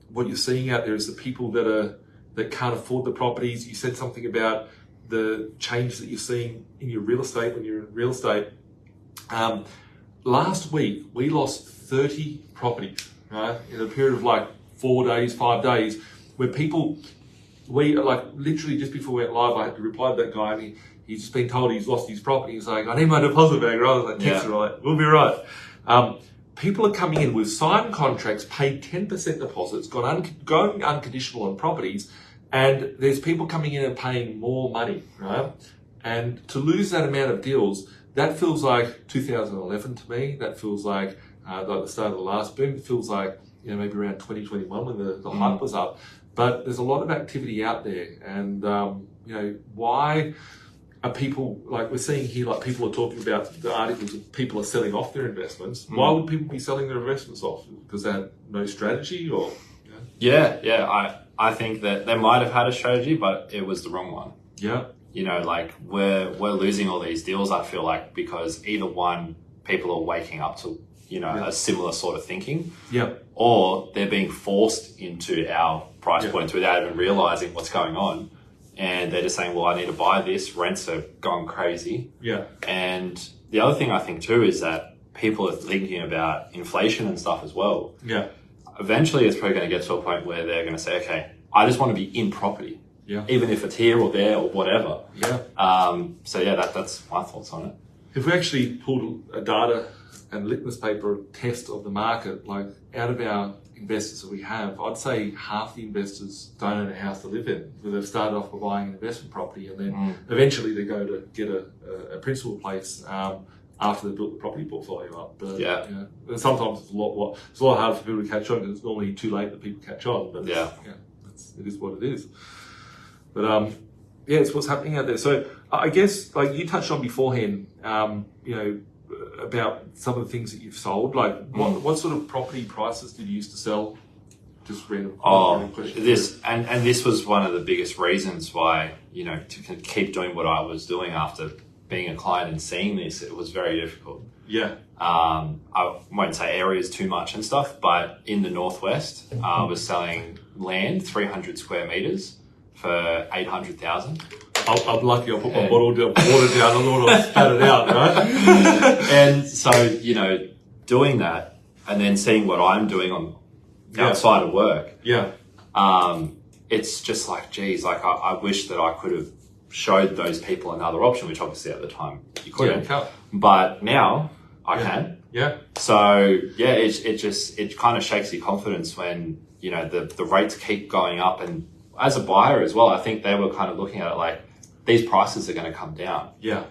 what you're seeing out there is the people that can't afford the properties. You said something about the change that you're seeing in your real estate when you're in real estate. Last week, we lost 30 properties, right? In a period of like 4 days, 5 days, where literally just before we went live, I had to reply to that guy and he's just been told he's lost his property. He's like, I need my deposit back. I was like, text her, like, we'll be right. People are coming in with signed contracts, paid 10% deposits, going unconditional on properties, and there's people coming in and paying more money, right? And to lose that amount of deals, that feels like 2011 to me. That feels like the start of the last boom. It feels like maybe around 2021 when the hype was up. But there's a lot of activity out there, and why are people, like we're seeing here, like people are talking about the articles of people are selling off their investments. Why would people be selling their investments off? Because they had no strategy, or? I think that they might have had a strategy, but it was the wrong one. Yeah. We're losing all these deals, I feel like, because either one, people are waking up to, a similar sort of thinking. Yeah. Or they're being forced into our price points without even realizing what's going on. And they're just saying, well, I need to buy this. Rents are going crazy. Yeah. And the other thing I think too is that people are thinking about inflation and stuff as well. Yeah. Eventually, it's probably going to get to a point where they're going to say, okay, I just want to be in property. Yeah. Even if it's here or there or whatever. Yeah. That's my thoughts on it. If we actually pulled a data and litmus paper test of the market, like out of our investors that we have, I'd say half the investors don't own a house to live in. They've started off by buying an investment property, and then eventually they go to get a principal place after they've built the property portfolio up. But, and sometimes it's a lot harder for people to catch on because it's normally too late that people catch on. But it is what it is. But it's what's happening out there. So I guess, like you touched on beforehand, about some of the things that you've sold. Like what sort of property prices did you used to sell? Just random question. This was one of the biggest reasons why, to keep doing what I was doing after being a client and seeing this, it was very difficult. Yeah. I won't say areas too much and stuff, but in the Northwest, I was selling land, 300 square meters for 800,000. I'm lucky I put my bottle of water down. I thought I spat it out, right? And so, doing that and then seeing what I'm doing on outside of work. Yeah. It's just like, geez, like I wish that I could have showed those people another option, which obviously at the time you couldn't. Yeah, but now I can. Yeah. So it kind of shakes your confidence when, the rates keep going up, and as a buyer as well, I think they were kind of looking at it like, these prices are going to come down. Yeah.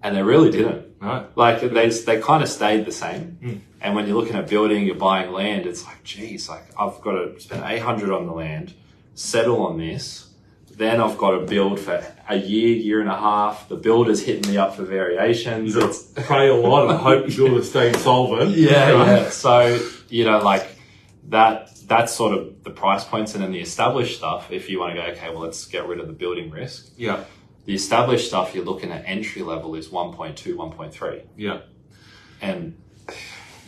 And they really didn't. No. Like they kind of stayed the same. And when you're looking at building, you're buying land, it's like, geez, like I've got to spend 800 on the land, settle on this. Then I've got to build for a year and a half. The builder's hitting me up for variations. It's pray a lot and hope the builder stays solvent. Yeah. So, like that's sort of the price points. And then the established stuff, if you want to go, okay, well, let's get rid of the building risk. Yeah. The established stuff you're looking at entry level is 1.2, 1.3. Yeah. And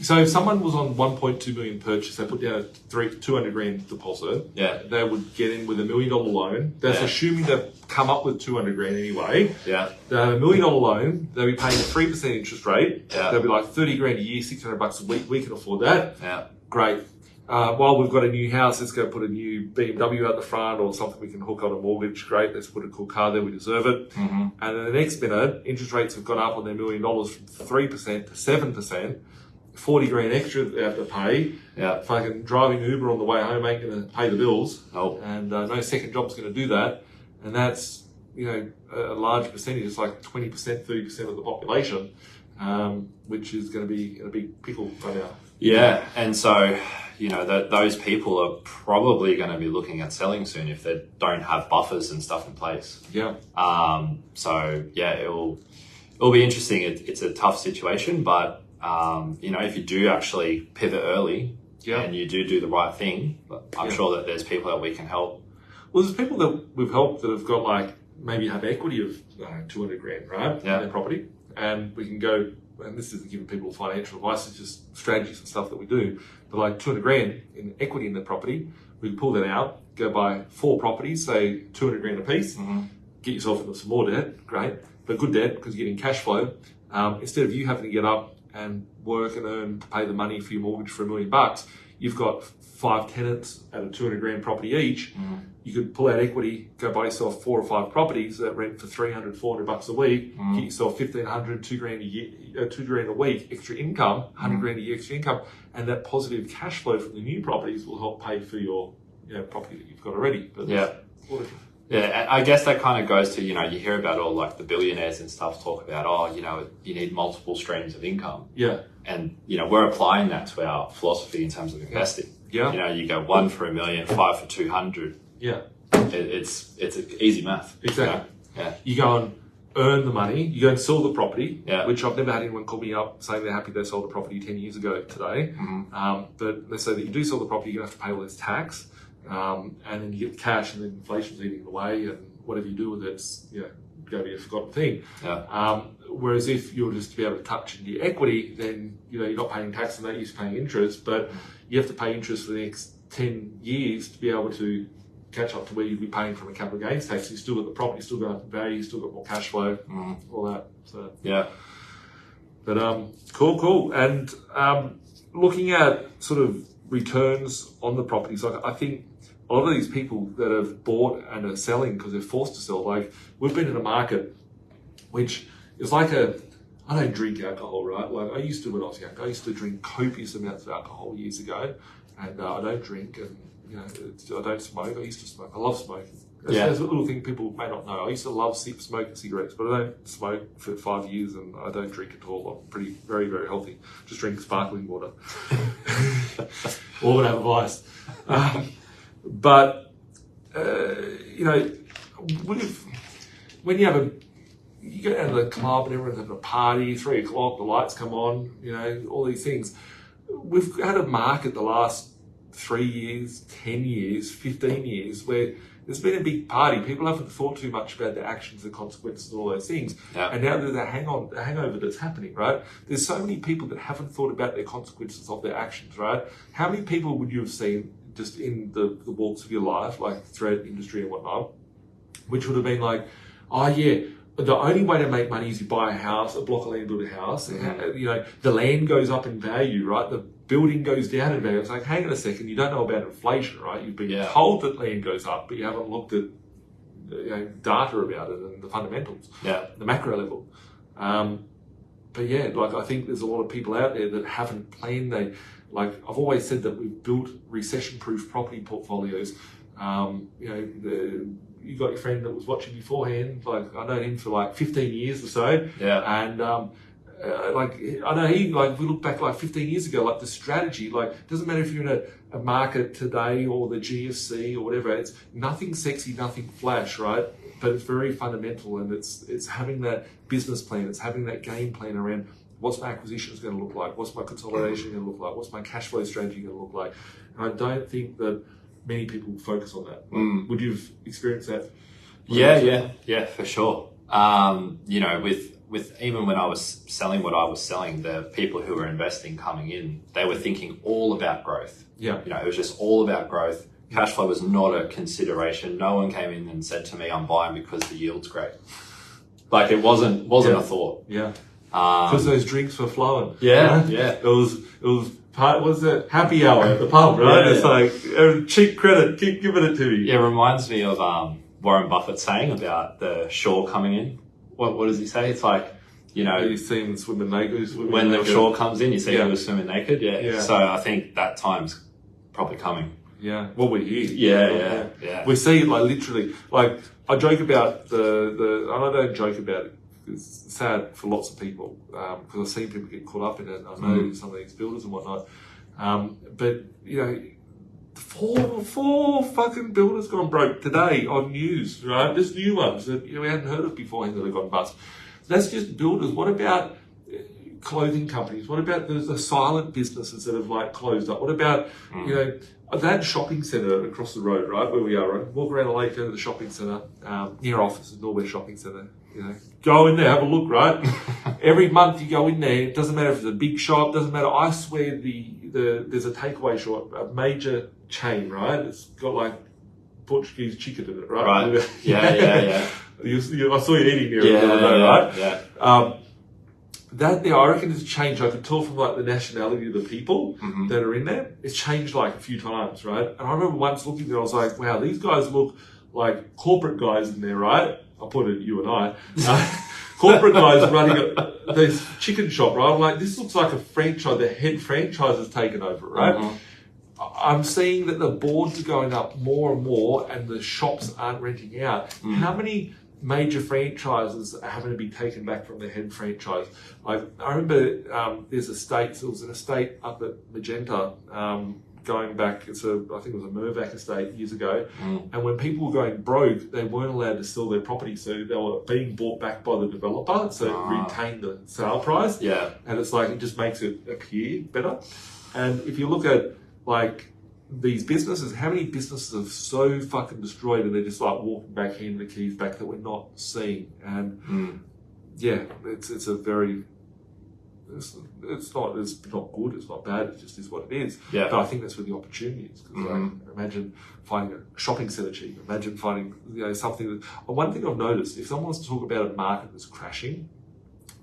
so if someone was on 1.2 million purchase, they put down a 200 grand deposit. Yeah. They would get in with $1 million loan. That's assuming they've come up with 200 grand anyway. Yeah. They have $1 million loan. They'll be paying a 3% interest rate. Yeah. They'll be like 30 grand a year, $600 a week. We can afford that. Yeah. Great. While we've got a new house, let's go put a new BMW out the front or something we can hook on a mortgage. Great, let's put a cool car there, we deserve it. Mm-hmm. And then the next minute, interest rates have gone up on their $1 million from 3% to 7%. 40 grand extra they have to pay. Yeah. Fucking driving Uber on the way home ain't going to pay the bills. Oh. And no second job's going to do that. And that's, a large percentage. It's like 20%, 30% of the population, which is going to be in a big pickle right now. Yeah. And so, those people are probably going to be looking at selling soon if they don't have buffers and stuff in place. Yeah. So yeah, it'll be interesting. It's a tough situation, but if you do actually pivot early and you do the right thing, I'm sure that there's people that we can help. Well, there's people that we've helped that have got maybe have equity of 200 grand, right? Yeah. In their property. And we can go, and this isn't giving people financial advice, it's just strategies and stuff that we do. But 200 grand in equity in the property, we can pull that out, go buy 4 properties, say 200 grand a piece, get yourself into some more debt, great, but good debt because you're getting cash flow. Instead of you having to get up and work and earn to pay the money for your mortgage for $1 million, you've got 5 tenants at a 200 grand property each. You could pull out equity, go buy yourself 4 or 5 properties that rent for $300, $400 a week, get yourself $1,500, $2 grand a year, $2 grand a week extra income, 100 grand a year extra income, and that positive cash flow from the new properties will help pay for your property that you've got already. But yeah, and I guess that kind of goes to you hear about all the billionaires and stuff talk about you need multiple streams of income. Yeah, and we're applying that to our philosophy in terms of investing. Yeah, you go 1 for $1 million, 5 for 200. Yeah, it's easy math. Exactly. Yeah, you go and earn the money. You go and sell the property. Yeah. Which I've never had anyone call me up saying they're happy they sold the property 10 years ago today. But let's say that you do sell the property, you're going to have to pay all this tax, and then you get the cash, and then inflation's eating it away, and whatever you do with it's going to be a forgotten thing. Yeah. Whereas if you're just to be able to touch into your equity, then you're not paying tax on that, you're paying interest, but you have to pay interest for the next 10 years to be able to catch up to where you'd be paying from a capital gains tax. You still got the property, still got up in value, still got more cash flow, all that. So yeah, but cool. And looking at sort of returns on the properties, I think a lot of these people that have bought and are selling because they're forced to sell, we've been in a market which is I don't drink alcohol, right? I used to when I was young. I used to drink copious amounts of alcohol years ago, and I don't drink, and I don't smoke. I used to smoke. I love smoking. That's a little thing people may not know. I used to love smoking cigarettes, but I don't smoke for 5 years, and I don't drink at all. I'm very, very healthy. Just drink sparkling water. Or have advice. But when you go down to the club and everyone's having a party, 3 o'clock, the lights come on, all these things. We've had a market the last 3 years, 10 years, 15 years where there's been a big party. People haven't thought too much about the actions, the consequences, and all those things. Yeah. And now there's a hangover that's happening, right? There's so many people that haven't thought about their consequences of their actions, right? How many people would you have seen just in the walks of your life, throughout the industry and whatnot, which would have been the only way to make money is you buy a house, a block of land, build a house. The land goes up in value, right? The building goes down in value. It's hang on a second, you don't know about inflation, right? You've been told that land goes up, but you haven't looked at data about it and the fundamentals, the macro level. I think there's a lot of people out there that haven't planned. I've always said that we've built recession-proof property portfolios. You got your friend that was watching beforehand. I know him for 15 years or so. Yeah. And I know if we look back 15 years ago, the strategy, doesn't matter if you're in a market today or the GFC or whatever, it's nothing sexy, nothing flash, right? But it's very fundamental, and it's having that business plan, it's having that game plan around what's my acquisitions going to look like, what's my consolidation going to look like, what's my cash flow strategy going to look like. And I don't think that many people focus on that. Would you have experienced that? Yeah, for sure. With even when I was selling what I was selling, the people who were investing coming in, they were thinking all about growth. Yeah. It was just all about growth. Cash flow was not a consideration. No one came in and said to me, I'm buying because the yield's great. It wasn't a thought. Yeah. Because those drinks were flowing. Yeah, right? yeah. It was was it happy hour at the pub, right? Yeah. It's cheap credit, keep giving it to me. It reminds me of Warren Buffett saying about the shore coming in. What does he say? It's You see them swimming naked. When the shore comes in, you see people swimming naked. Yeah. So I think that time's probably coming. Yeah. Well, we're here. Yeah. We see it like literally. Like I joke about and I don't joke about it. It's sad for lots of people because I've seen people get caught up in it. I know some of these builders and whatnot. But four fucking builders gone broke today on news, right? There's new ones that we hadn't heard of before that have gone bust. That's just builders. What about clothing companies? What about the silent businesses that have like closed up? What about that shopping centre across the road, right, where we are, right? Walk around the lake, go to the shopping centre, near offices, Norwest Shopping Centre. Go in there, have a look, right? Every month you go in there, it doesn't matter if it's a big shop, doesn't matter. I swear there's a takeaway shop, a major chain, right? It's got like Portuguese chicken in it, right? Right. Yeah. I saw you eating there the other day, right? Yeah. That I reckon has changed. I could tell from like the nationality of the people that are in there. It's changed like a few times, right? And I remember once looking there, I was like, wow, these guys look like corporate guys in there, right? I put it you and I. Corporate guys running this chicken shop, right? I'm like, this looks like a franchise. The head franchise has taken over, right? I'm seeing that the boards are going up more and more and the shops aren't renting out. How many major franchises are having to be taken back from the head franchise? Like, I remember there's estates, there was an estate up at Magenta going back, I think it was a Mirvac estate years ago, and when people were going broke, they weren't allowed to sell their property, so they were being bought back by the developer, so it retained the sale price. Yeah. And it's like, it just makes it appear better. And if you look at like these businesses, how many businesses are so fucking destroyed and they're just like walking back, handing the keys back that we're not seeing? And it's a very, it's not good, it's not bad, it just is what it is. Yeah. But I think that's where the opportunity is. Because like, imagine finding a shopping centre cheap, imagine finding something that, one thing I've noticed, if someone wants to talk about a market that's crashing,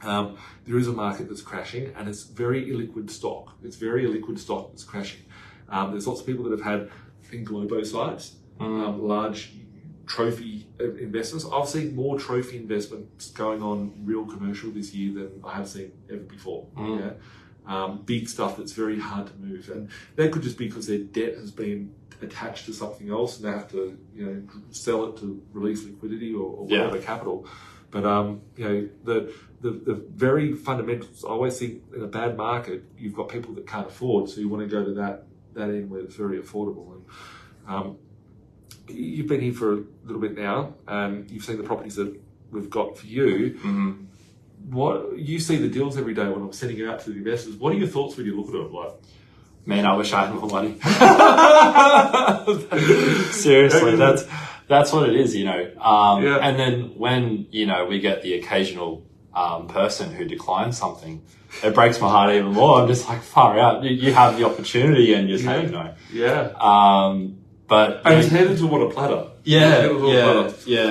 there is a market that's crashing and it's very illiquid stock. It's very illiquid stock that's crashing. There's lots of people that have had Globo sites, large trophy investments. I've seen more trophy investments going on real commercial this year than I have seen ever before. Big stuff that's very hard to move. And that could just be because their debt has been attached to something else and they have to sell it to release liquidity or whatever capital. But the very fundamentals, I always think in a bad market, you've got people that can't afford, so you want to go to that end where it's very affordable. And you've been here for a little bit now, and you've seen the properties that we've got for you. What you see the deals every day when I'm sending it out to the investors. What are your thoughts when you look at it? Like, man, I wish I had more money. Seriously, that's what it is, And then when we get the occasional person who declines something, it breaks my heart even more. I'm just like, far out. You have the opportunity and you're saying no. Yeah. But and it's handed to what a platter. Yeah.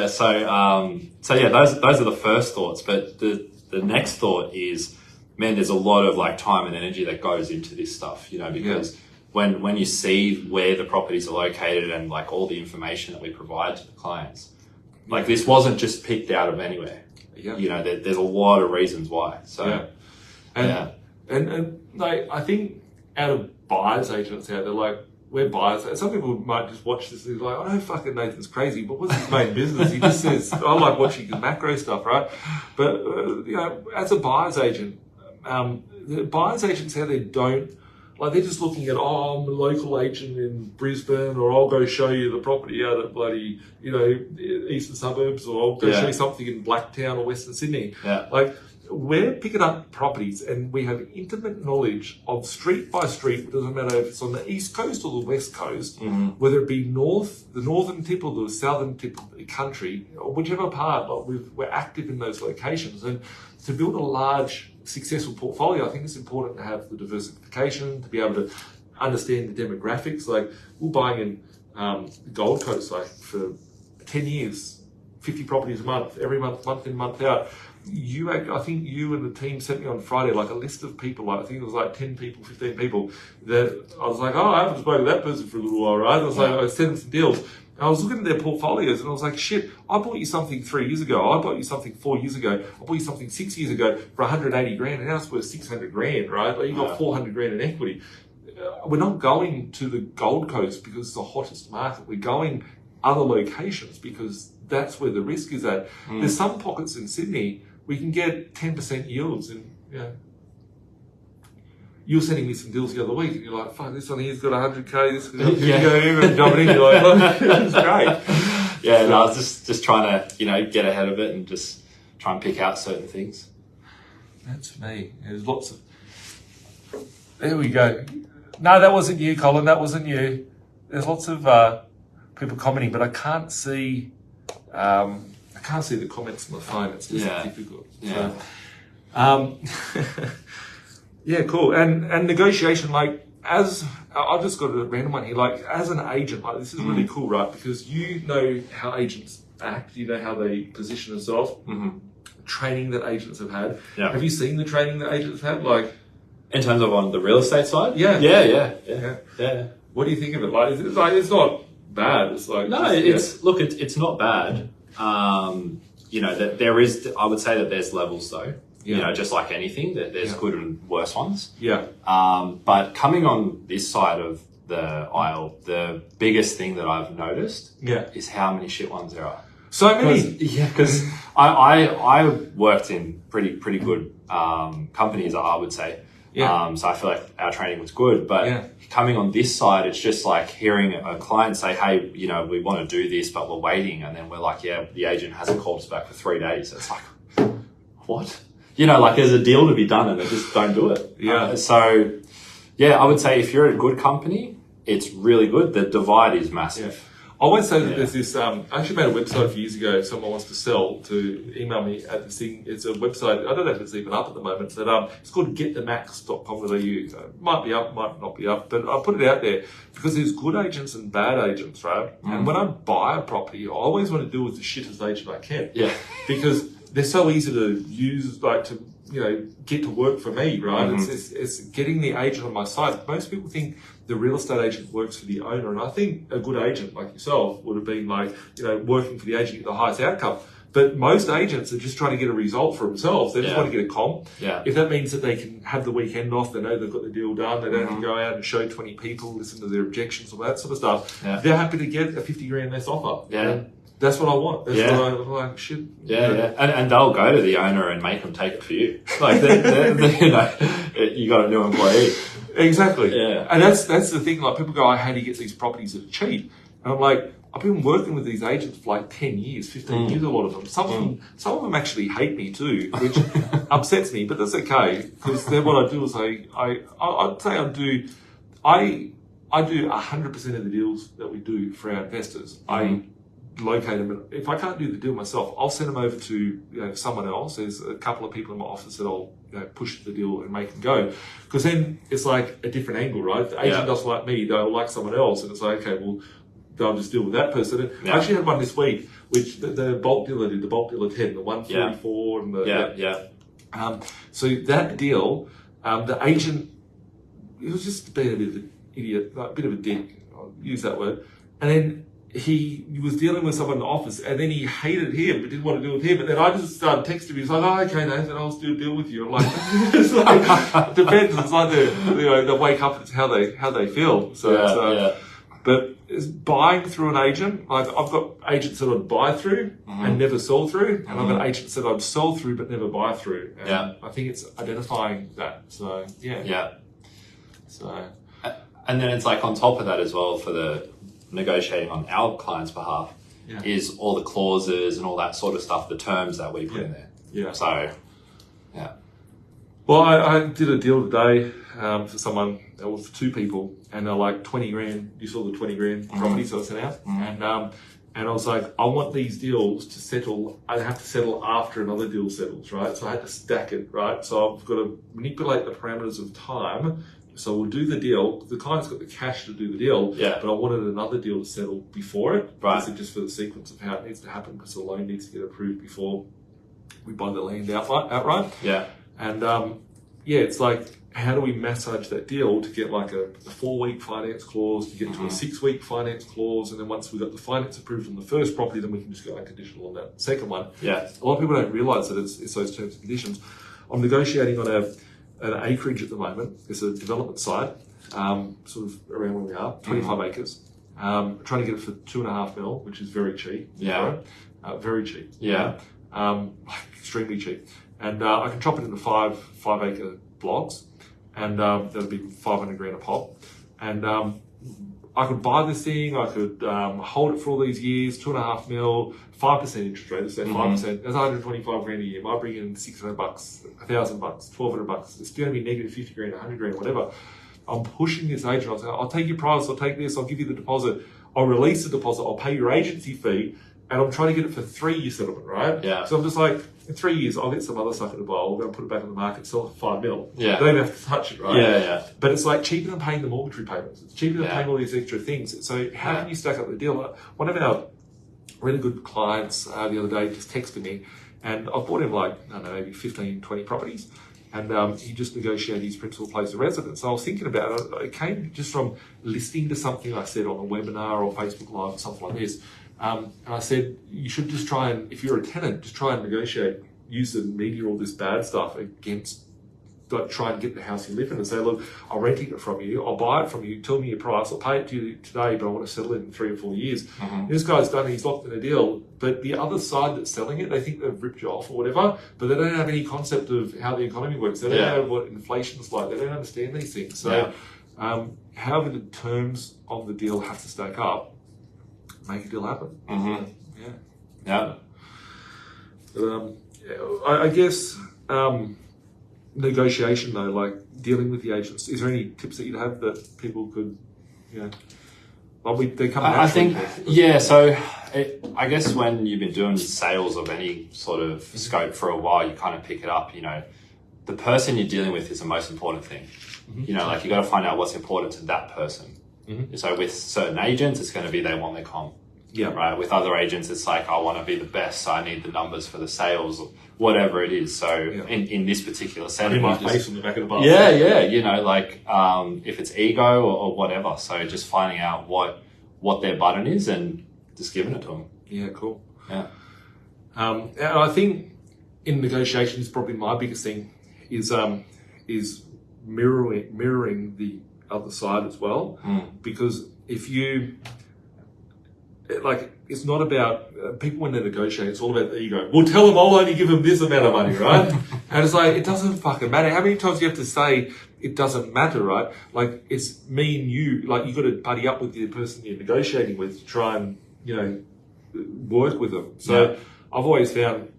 So those are the first thoughts. But the next thought is, man, there's a lot of like time and energy that goes into this stuff, because when you see where the properties are located and like all the information that we provide to the clients, like this wasn't just picked out of anywhere. There's a lot of reasons why. So, and like, I think out of buyers agents out there, like, we're buyers. Some people might just watch this and be like, I know fucking Nathan's crazy, but what's his main business? He just says, I like watching the macro stuff, right? But, as a buyer's agent, the buyer's agents out there don't, like, they're just looking at, I'm a local agent in Brisbane, or I'll go show you the property out at bloody, eastern suburbs, or I'll go show you something in Blacktown or Western Sydney. Yeah. Like, we're picking up properties and we have intimate knowledge of street by street. It doesn't matter if it's on the east coast or the west coast, whether it be the northern tip or the southern tip of the country, or whichever part, we're active in those locations. And to build a large, successful portfolio, I think it's important to have the diversification, to be able to understand the demographics. Like, we're buying in the Gold Coast, like, for 10 years, 50 properties a month, every month, month in, month out. I think you and the team sent me on Friday like a list of people, like I think it was like 10 people, 15 people, that I was like, I haven't spoken to that person for a little while, right? I was like, I sent them some deals. And I was looking at their portfolios and I was like, shit, I bought you something 3 years ago. I bought you something 4 years ago. I bought you something 6 years ago for 180 grand and now it's worth 600 grand, right? Like you got 400 grand in equity. We're not going to the Gold Coast because it's the hottest market. We're going other locations because that's where the risk is at. There's some pockets in Sydney we can get 10% yields and, you were sending me some deals the other week, and you're like, "Fuck, this one here's got 100k. This one's got 50k." And jumping in, you're like, "Oh, "This is great." Yeah, no, I was just trying to, get ahead of it and just try and pick out certain things. That's me. There's lots of. There we go. No, that wasn't you, Colin. That wasn't you. There's lots of people commenting, but I can't see. I can't see the comments on the phone. It's just difficult. Yeah. So, yeah, cool. And negotiation, like, I've just got a random one here, like, as an agent, like, this is really cool, right? Because you know how agents act, you know how they position themselves, training that agents have had. Yeah. Have you seen the training that agents have? Like, in terms of on the real estate side? Yeah. Yeah. What do you think of it? Like, it's not bad. It's like, no, it's not bad. That there is, I would say that there's levels though. Yeah. Just like anything, that there's good and worse ones. Yeah. But coming on this side of the aisle, the biggest thing that I've noticed is how many shit ones there are. So many. Yeah, because I worked in pretty good companies, I would say. Yeah. So I feel like our training was good, but coming on this side, it's just like hearing a client say, "Hey, we want to do this, but we're waiting," and then we're like, "Yeah, the agent hasn't called us back for 3 days." It's like, what? Like there's a deal to be done and they just don't do it. Yeah. I would say if you're at a good company, it's really good. The divide is massive. I won't say that there's this, I actually made a website a few years ago if someone wants to sell, to email me at this thing. It's a website, I don't know if it's even up at the moment, but it's called getthemax.com.au. It might be up, might not be up, but I put it out there because there's good agents and bad agents, right? And when I buy a property, I always want to deal with the shittest agent I can. Yeah. Because they're so easy to use, like to, get to work for me, right? It's getting the agent on my side. Most people think the real estate agent works for the owner, and I think a good agent like yourself would have been like, working for the agent to get the highest outcome. But most agents are just trying to get a result for themselves. They just want to get a comp. Yeah. If that means that they can have the weekend off, they know they've got the deal done, they don't have to go out and show 20 people, listen to their objections, all that sort of stuff. Yeah. They're happy to get a 50 grand less offer. Yeah. And that's what I want. That's what I'm like, shit. Yeah. And they'll go to the owner and make them take it for you. Like, you got a new employee. Exactly. Yeah. And that's the thing. Like, people go, "I how do you get these properties that are cheap?" And I'm like, I've been working with these agents for like 10 years, 15 years, a lot of them. Some of them actually hate me too, which upsets me, but that's okay. Because then what I do is I'd say I do 100% of the deals that we do for our investors. I locate them. And if I can't do the deal myself, I'll send them over to someone else. There's a couple of people in my office that I'll push the deal and make them go. Because then it's like a different angle, right? If the agent doesn't like me, they'll like someone else. And it's like, okay, well, they'll just deal with that person. And I actually had one this week, which the bulk dealer did, the bulk dealer 10, the 144 and the... So that deal, the agent, he was just being a bit of an idiot, like a bit of a dick, I'll use that word. And then he was dealing with someone in the office, and then he hated him, but didn't want to deal with him. And then I just started texting him. He's like, "Oh, okay, Nathan, I'll still deal with you." I'm like, it's like, it depends. It's like they wake up. It's how they feel. So, but it's buying through an agent. Like, I've got agents that I'd buy through and never sell through, and I've got agents that I'd sell through but never buy through. And I think it's identifying that. So So, and then it's like on top of that as well, for the negotiating on our client's behalf, is all the clauses and all that sort of stuff, the terms that we put in there. Yeah. So, Well, I did a deal today for someone that was for 2 people, and they're like 20 grand. You saw the 20 grand property, so I sent out, and I was like, I want these deals to settle. I have to settle after another deal settles, right? So I had to stack it, right? So I've got to manipulate the parameters of time. So we'll do the deal. The client's got the cash to do the deal, but I wanted another deal to settle before it, just for the sequence of how it needs to happen, because the loan needs to get approved before we buy the land outright. Yeah. And it's like how do we massage that deal to get like a 4-week finance clause, to get to a 6-week finance clause, and then once we've got the finance approved on the first property, then we can just go unconditional on that second one. Yeah. A lot of people don't realise that it's those terms and conditions. I'm negotiating on an acreage at the moment. It's a development site, sort of around where we are, 25 acres. Trying to get it for 2.5 mil, which is very cheap. Yeah. Right? Very cheap. Yeah. Extremely cheap. And I can chop it into 5-acre blocks, and that'll be 500 grand a pop. And I could buy this thing, I could hold it for all these years, 2.5 mil, 5% interest rate, let's say 5%. That's 125 grand a year. Might bring in $600, $1,000, $1,200. It's going to be negative 50 grand, 100 grand, whatever. I'm pushing this agent. I'll say, I'll take your price, I'll take this, I'll give you the deposit, I'll release the deposit, I'll pay your agency fee, and I'm trying to get it for 3-year settlement, right? Yeah. So I'm just like, in 3 years, I'll get some other sucker to buy, I'll go and put it back on the market, sell it for 5 mil. Yeah. They don't have to touch it, right? Yeah, yeah. But it's like cheaper than paying the mortgage repayments. It's cheaper than paying all these extra things. So how can you stack up the deal? One of our really good clients the other day just texted me, and I bought him like, I don't know, maybe 15, 20 properties. And he just negotiated his principal place of residence. So I was thinking about it. It came just from listening to something I said on a webinar or Facebook Live or something like this. And I said, you should just try and, if you're a tenant, just try and negotiate, use the media, all this bad stuff against, like, try and get the house you live in and say, look, I'll rent it from you, I'll buy it from you, tell me your price, I'll pay it to you today, but I want to settle it in 3 or 4 years. This guy's done it, he's locked in a deal, but the other side that's selling it, they think they've ripped you off or whatever, but they don't have any concept of how the economy works. They don't know what inflation's like. They don't understand these things. So however the terms of the deal have to stack up, make a deal happen. Yeah. But, I guess negotiation though, like dealing with the agents, is there any tips that you'd have that people could, like they come I think, so I guess when you've been doing sales of any sort of scope for a while, you kind of pick it up, the person you're dealing with is the most important thing. Like you got to find out what's important to that person. So with certain agents, it's going to be they want their comp. Yeah. Right. With other agents, it's like, I want to be the best, so I need the numbers for the sales, or whatever it is. So in this particular setting, my face on the back of the bus. If it's ego or whatever. So just finding out what their button is and just giving it to them. Yeah, cool. Yeah. And I think in negotiations, probably my biggest thing is mirroring the other side as well, because if you, like, it's not about people when they negotiate, it's all about the ego. We'll tell them I'll only give them this amount of money, right? And it's like, it doesn't fucking matter. How many times do you have to say it doesn't matter, right? Like, it's me and you, like, you got to buddy up with the person you're negotiating with to try and, work with them. So I've always found,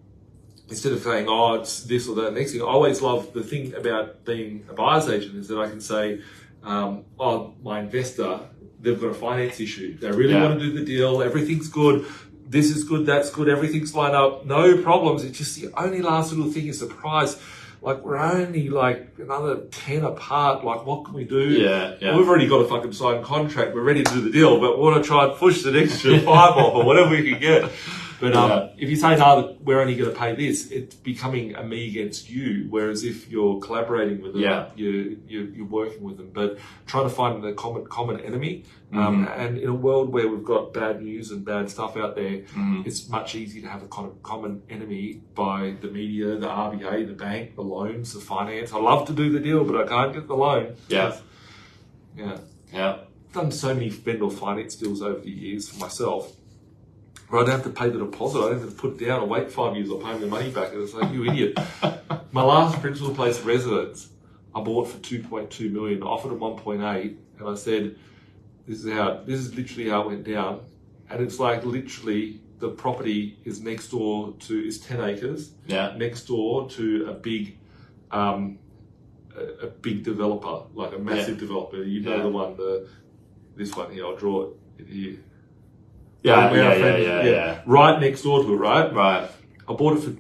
instead of saying, oh, it's this or that next thing, I always love the thing about being a buyer's agent is that I can say, oh, my investor, they've got a finance issue. They really want to do the deal. Everything's good. This is good. That's good. Everything's lined up. No problems. It's just the only last little thing is the price. Like, we're only like another 10 apart. Like, what can we do? Yeah. We've already got a fucking signed contract. We're ready to do the deal, but we want to try and push the extra 5 off or whatever we can get. But if you say, no, we're only going to pay this, it's becoming a me against you. Whereas if you're collaborating with them, you're working with them. But trying to find the common enemy. And in a world where we've got bad news and bad stuff out there, it's much easier to have a kind of common enemy by the media, the RBA, the bank, the loans, the finance. I love to do the deal, but I can't get the loan. Yeah. I've done so many vendor finance deals over the years for myself, where I don't have to pay the deposit. I don't have to put it down and wait 5 years. I'll pay the money back. And it's like, you idiot. My last principal place of residence, I bought for 2.2 million, offered at 1.8, and I said, this is literally how it went down. And it's like literally the property is next door to, is 10 acres. Yeah. Next door to a big developer, like a massive developer. You know the one, this one here, I'll draw it here. Yeah. Right next door to it, right? Right. I bought it for,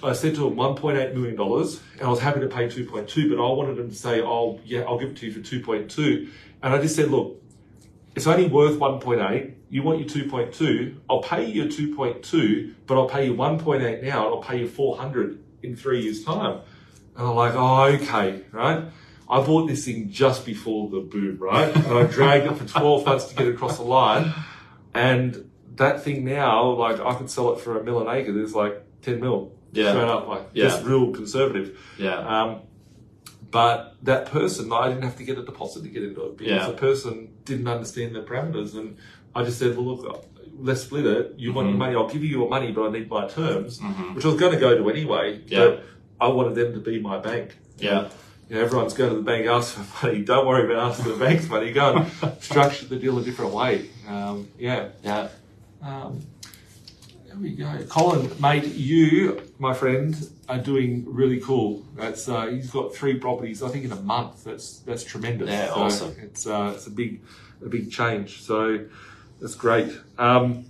I said to him $1.8 million, and I was happy to pay 2.2, but I wanted him to say, I'll give it to you for 2.2. And I just said, look, it's only worth 1.8. You want your 2.2. I'll pay you your 2.2, but I'll pay you 1.8 now, and I'll pay you 400 in 3 years' time. And I'm like, oh, okay, right? I bought this thing just before the boom, right? And I dragged it for 12 months to get it across the line. And that thing now, like, I could sell it for $1 million an acre. There's like 10 mil. Yeah. Straight up, like, just real conservative. Yeah. But that person, I didn't have to get a deposit to get into it because the person didn't understand the parameters. And I just said, well, look, let's split it. You want your money, I'll give you your money, but I need my terms, which I was going to go to anyway. Yeah. But I wanted them to be my bank. Yeah. You know, everyone's going to the bank, ask for money. Don't worry about asking the bank's money. Go and structure the deal a different way. Yeah. There we go. Colin, mate, you, my friend, are doing really cool. That's he's got 3 properties, I think, in a month. That's tremendous. Yeah, so awesome. It's a big change. So that's great. And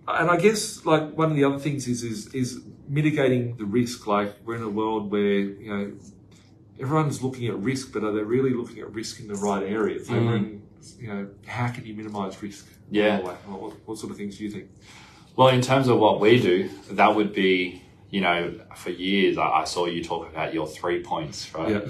I guess like one of the other things is mitigating the risk. Like we're in a world where, you know, everyone's looking at risk, but are they really looking at risk in the right areas? You know, how can you minimise risk? Yeah. What sort of things do you think? Well, in terms of what we do, that would be, you know, for years I saw you talk about your 3 points, right? Yeah.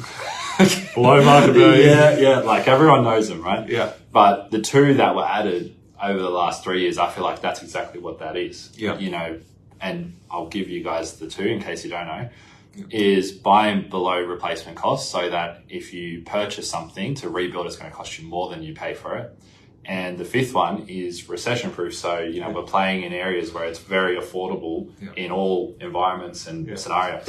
Below market value. Yeah. Like everyone knows them, right? Yeah. But the 2 that were added over the last 3 years, I feel like that's exactly what that is. Yeah. You know, and I'll give you guys the 2 in case you don't know, is buying below replacement cost, so that if you purchase something to rebuild, it's going to cost you more than you pay for it. And the 5th one is recession proof. So, you know, we're playing in areas where it's very affordable in all environments and scenarios.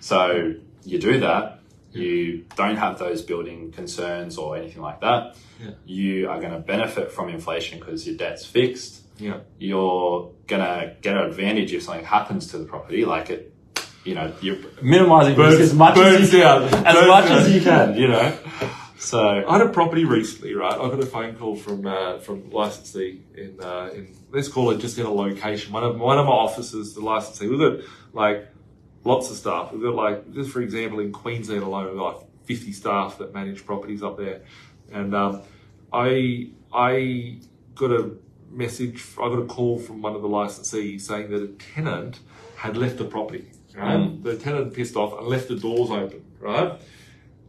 So you do that. You don't have those building concerns or anything like that. Yeah. You are going to benefit from inflation because your debt's fixed. Yeah. You're going to get an advantage if something happens to the property. Like it, you know, you're minimizing risk as much as you can, you know. So I had a property recently, right? I got a phone call from licensee in let's call it just in a location. One of my offices, the licensee. We've got like lots of staff. We've got like, just for example, in Queensland alone, we've got like 50 staff that manage properties up there. And I got a call from one of the licensees saying that a tenant had left the property. Right? The tenant pissed off and left the doors open. Right?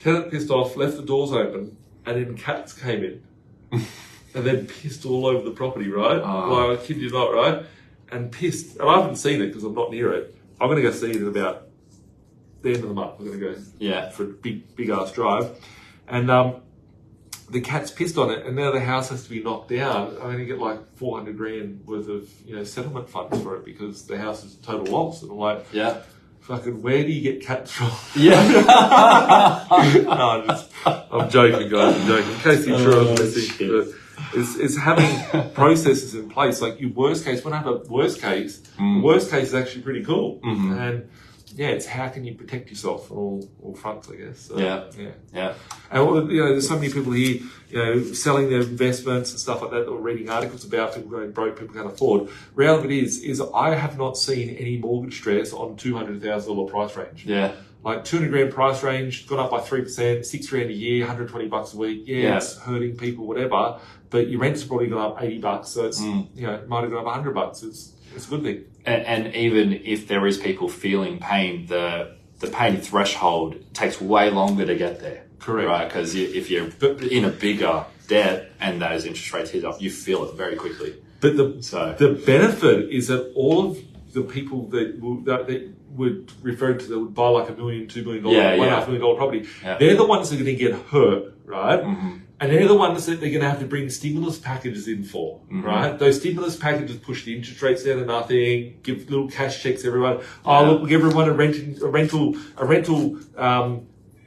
Tenant pissed off, left the doors open, and then cats came in. And then pissed all over the property, right? Like, I kid you not, right? And pissed. And I haven't seen it because I'm not near it. I'm going to go see it in about the end of the month. I'm going to go for a big ass drive. And the cat's pissed on it, and now the house has to be knocked down. I'm going to get like 400 grand worth of, you know, settlement funds for it because the house is a total loss. And I'm like, fucking, where do you get cats from? Yeah. No, I'm joking, guys. I'm joking. In case you're sure I'm missing. It's having processes in place. Like your worst case, when I have a worst case, the worst case is actually pretty cool. And it's how can you protect yourself on all fronts, I guess. So, yeah. And you know, there's so many people here, you know, selling their investments and stuff like that, or reading articles about people going broke, people can't afford. Reality is I have not seen any mortgage stress on $200,000 price range. Yeah. Like 200 grand price range, gone up by 3%, $6,000 a year, $120 a week. Yeah, it's hurting people, whatever. But your rent's probably gone up $80, so it's you know, it might have gone up $100. It's a good thing. And even if there is people feeling pain, the pain threshold takes way longer to get there. Correct. Right? Because if you're in a bigger debt and those interest rates hit up, you feel it very quickly. But the benefit is that all of the people that would refer to that would buy like $1 million, $2 million, $1.5 million property, they're the ones that are going to get hurt, right? And they're the ones that they're going to have to bring stimulus packages in for, right? Those stimulus packages push the interest rates down to nothing, give little cash checks to everyone. Look, we'll give everyone a rental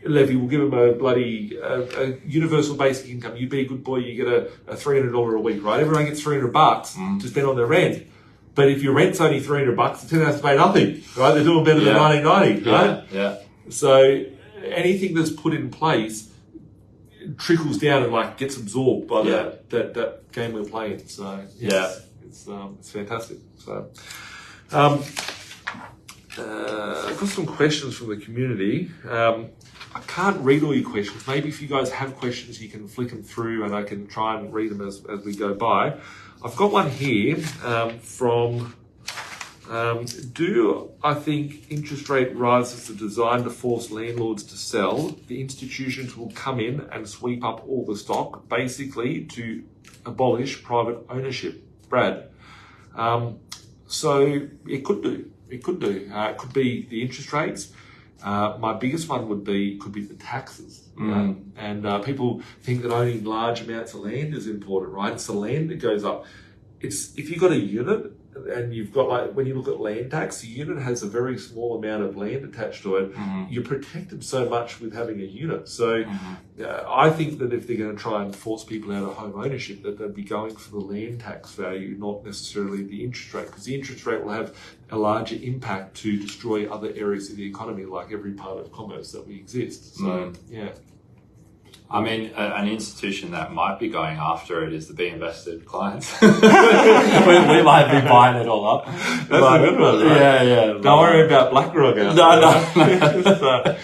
levy. We'll give them a bloody a universal basic income. You be a good boy, you get a $300 a week, right? Everyone gets $300 to spend on their rent. But if your rent's only $300, the tenant has to pay nothing, right? They're doing better than 1990, right? Yeah. So anything that's put in place trickles down and like gets absorbed by that game we're playing. So it's fantastic. So I've got some questions from the community. I can't read all your questions. Maybe if you guys have questions, you can flick them through and I can try and read them as we go by. I've got one here from Do I think interest rate rises are designed to force landlords to sell? The institutions will come in and sweep up all the stock, basically to abolish private ownership. Brad. So it could do. It could do. It could be the interest rates. My biggest one could be the taxes. And people think that owning large amounts of land is important, right? It's the land that goes up. If you've got a unit and you've got, like, when you look at land tax, the unit has a very small amount of land attached to it. You're protected so much with having a unit. So I think that if they're going to try and force people out of home ownership, that they'd be going for the land tax value, not necessarily the interest rate, because the interest rate will have a larger impact to destroy other areas of the economy, like every part of commerce that we exist. So, yeah. I mean, an institution that might be going after it is the B.Invested clients. we might be buying it all up. That's a good one, right? Yeah. Don't worry about BlackRock out No.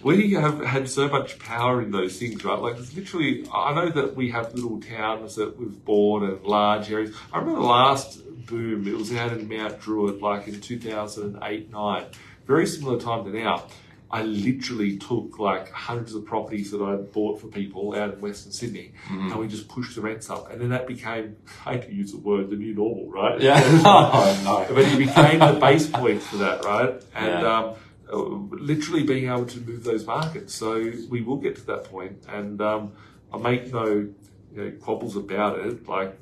We have had so much power in those things, right? Like, it's literally, I know that we have little towns that we've bought and large areas. I remember the last boom, it was out in Mount Druitt, like in 2008-9. Very similar time to now. I literally took like hundreds of properties that I bought for people out in Western Sydney, and we just pushed the rents up. And then that became, I hate to use the word, the new normal, right? Yeah. No. But it became the base point for that, right? And literally being able to move those markets. So we will get to that point, and I make no quabbles about it. Like,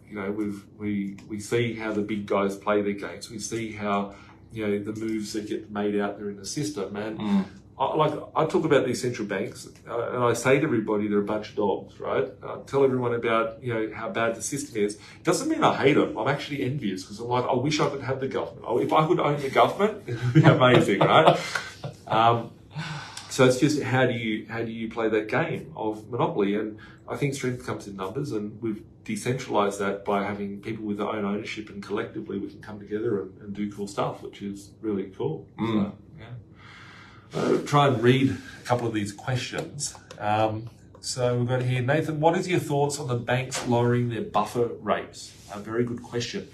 we see how the big guys play their games. We see how the moves that get made out there in the system, and I talk about these central banks, and I say to everybody they're a bunch of dogs, right? I tell everyone about how bad the system is. It doesn't mean I hate them. I'm actually envious, because I'm like, I wish I could have the government. If I could own the government, it would be amazing, right? So it's just how do you play that game of monopoly? And I think strength comes in numbers, and we've decentralized that by having people with their own ownership, and collectively we can come together and do cool stuff, which is really cool. So, yeah. I'll try and read a couple of these questions. So we've got here, Nathan, what is your thoughts on the banks lowering their buffer rates? A very good question.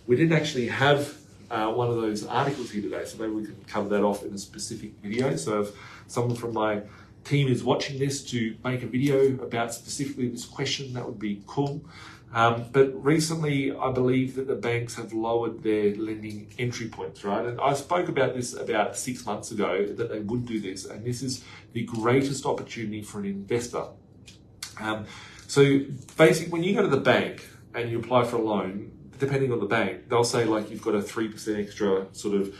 We didn't actually have one of those articles here today, so maybe we can cover that off in a specific video. So if someone from my team is watching this to make a video about specifically this question, that would be cool. But recently, I believe that the banks have lowered their lending entry points, right? And I spoke about this about 6 months ago, that they would do this, and this is the greatest opportunity for an investor. So basically, when you go to the bank and you apply for a loan, depending on the bank, they'll say like you've got a 3% extra sort of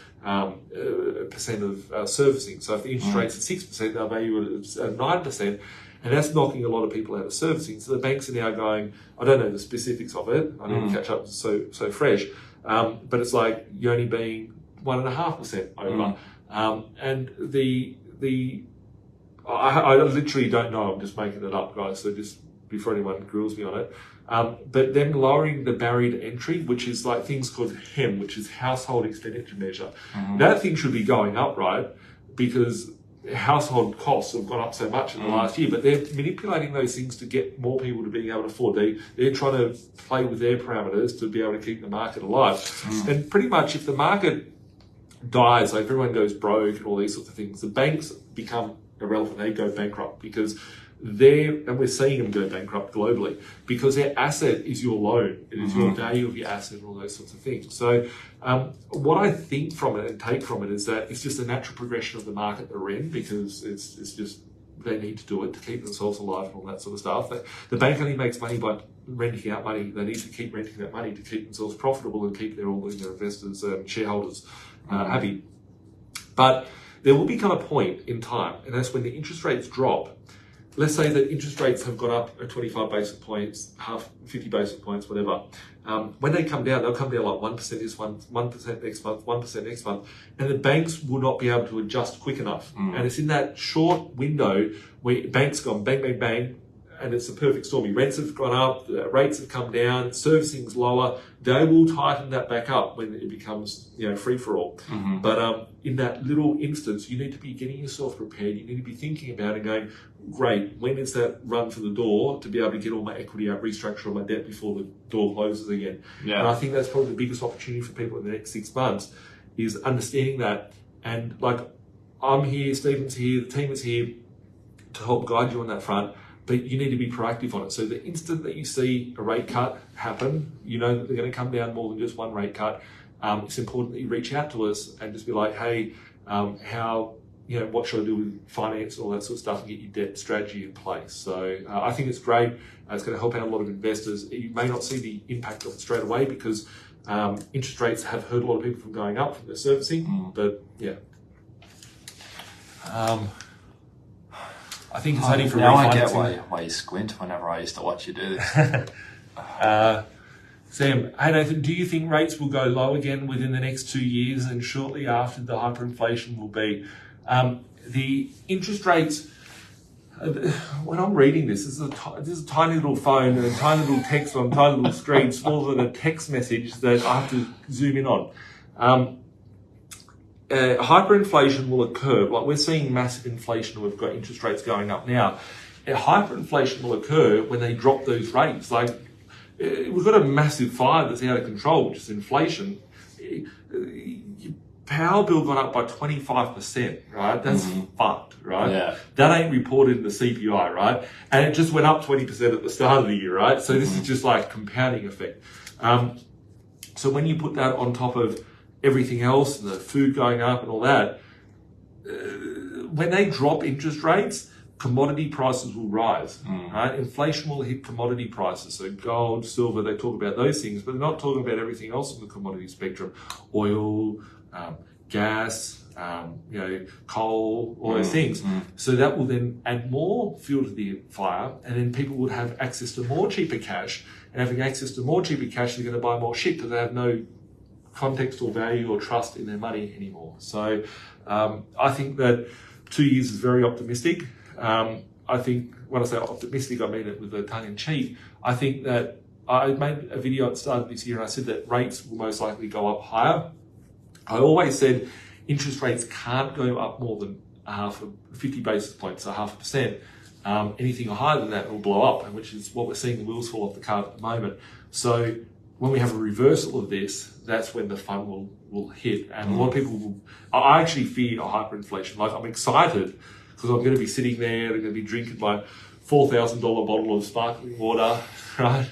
percent of servicing. So if the interest rate's at 6%, they'll value it at 9%. And that's knocking a lot of people out of servicing. So the banks are now going, I don't know the specifics of it. I need to catch up so fresh. But it's like you're only being 1.5% over. And I literally don't know. I'm just making it up, guys. So just before anyone grills me on it. But then lowering the barrier to entry, which is like things called HEM, which is household expenditure measure. That thing should be going up, right? Because household costs have gone up so much in the last year, but they're manipulating those things to get more people to being able to afford. They're trying to play with their parameters to be able to keep the market alive. And pretty much if the market dies, like everyone goes broke and all these sorts of things, the banks become irrelevant. They go bankrupt because and we're seeing them go bankrupt globally, because their asset is your loan. It is your value of your asset and all those sorts of things. So what I think from it and take from it is that it's just a natural progression of the market they're in, because it's just, they need to do it to keep themselves alive and all that sort of stuff. The bank only makes money by renting out money. They need to keep renting that money to keep themselves profitable and keep all their investors and shareholders happy. But there will become a point in time, and that's when the interest rates drop. Let's say that interest rates have gone up at 25 basis points, 50 basis points, whatever. When they come down, they'll come down like 1% this month, 1% next month, 1% next month, and the banks will not be able to adjust quick enough. And it's in that short window where banks go bang, bang, bang, and it's a perfect storm. Rents have gone up, rates have come down, servicing's lower. They will tighten that back up when it becomes, free for all. Mm-hmm. But in that little instance, you need to be getting yourself prepared. You need to be thinking about it and going, great, when is that run for the door to be able to get all my equity out, restructure all my debt before the door closes again? Yeah. And I think that's probably the biggest opportunity for people in the next 6 months is understanding that. And like, I'm here, Stephen's here, the team is here to help guide you on that front. But you need to be proactive on it. So the instant that you see a rate cut happen, you know that they're going to come down more than just one rate cut. It's important that you reach out to us and just be like, hey, what should I do with finance and all that sort of stuff, and get your debt strategy in place. So I think it's great. It's going to help out a lot of investors. You may not see the impact of it straight away because interest rates have hurt a lot of people from going up from their servicing. But yeah. I think it's only for now refinancing. I get why you squint whenever I used to watch you do this. Sam, hey Nathan, do you think rates will go low again within the next 2 years and shortly after the hyperinflation will be? The interest rates, when I'm reading this is a tiny little phone and a tiny little text on a tiny little screen, smaller than a text message that I have to zoom in on. Hyperinflation will occur. Like we're seeing massive inflation, we've got interest rates going up now. Hyperinflation will occur when they drop those rates. Like we've got a massive fire that's out of control, which is inflation. Your power bill gone up by 25%, right? That's fucked, right? Yeah. That ain't reported in the CPI, right? And it just went up 20% at the start of the year, right? So this is just like compounding effect. So when you put that on top of everything else, and the food going up and all that, when they drop interest rates, commodity prices will rise, right? Inflation will hit commodity prices. So gold, silver, they talk about those things, but they're not talking about everything else in the commodity spectrum. Oil, gas, coal, all those things. So that will then add more fuel to the fire, and then people would have access to more cheaper cash. And having access to more cheaper cash, they're going to buy more shit because they have no context or value or trust in their money anymore. So I think that 2 years is very optimistic. I think when I say optimistic, I mean it with a tongue in cheek. I think that I made a video at the start of this year and I said that rates will most likely go up higher. I always said interest rates can't go up more than 50 basis points, so 0.5%. Anything higher than that will blow up, which is what we're seeing the wheels fall off the cart at the moment. So when we have a reversal of this, that's when the fun will hit. And a lot of people will, I actually fear a hyperinflation. Like I'm excited because I'm going to be sitting there, I'm going to be drinking my $4,000 bottle of sparkling water, right?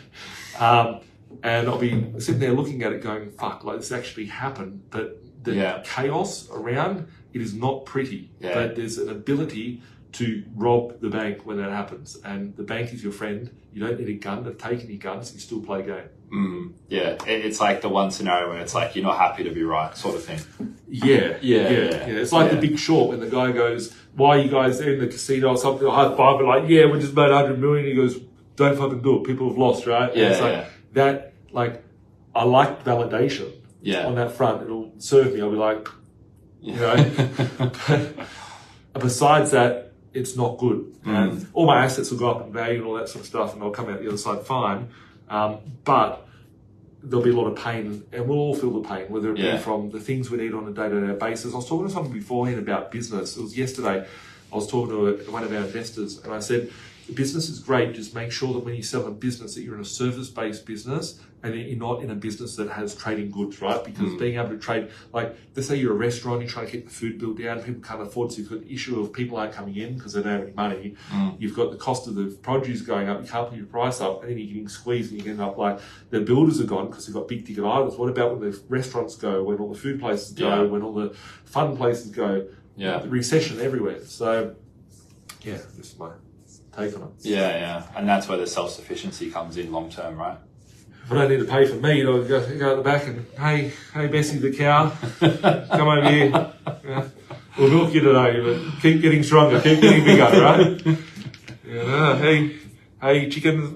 And I'll be sitting there looking at it going, fuck, like this actually happened. But the chaos around, it is not pretty. Yeah. But there's an ability to rob the bank when that happens. And the bank is your friend. You don't need a gun to take any guns. You still play a game. Yeah. It's like the one scenario where it's like, you're not happy to be right sort of thing. Yeah. It's like The Big Short when the guy goes, why are you guys there in the casino or something? High five, but like, yeah, we just made 100 million. He goes, don't fucking do it. People have lost, right? Yeah. And it's like that, like, I like validation on that front. It'll serve me. I'll be like, but besides that, it's not good. And all my assets will go up in value and all that sort of stuff, and I'll come out the other side fine. But there'll be a lot of pain, and we'll all feel the pain, whether it be from the things we need on a day-to-day basis. I was talking to someone beforehand about business. It was yesterday. I was talking to one of our investors, and I said, business is great. Just make sure that when you sell a business that you're in a service-based business and you're not in a business that has trading goods, right? Because being able to trade, like, let's say you're a restaurant, you're trying to keep the food bill down, people can't afford to. You've got the issue of people aren't coming in because they don't have any money. You've got the cost of the produce going up, you can't put your price up, and then you're getting squeezed and you end up like, the builders are gone because they've got big ticket items. What about when the restaurants go, when all the food places go, when all the fun places go? The recession everywhere. So, this is my take on it. And that's where the self-sufficiency comes in long term, right? If I don't need to pay for meat, I'll go at the back and, hey Bessie the cow, come over here. We'll milk you today, but keep getting stronger, keep getting bigger, right? Hey chickens,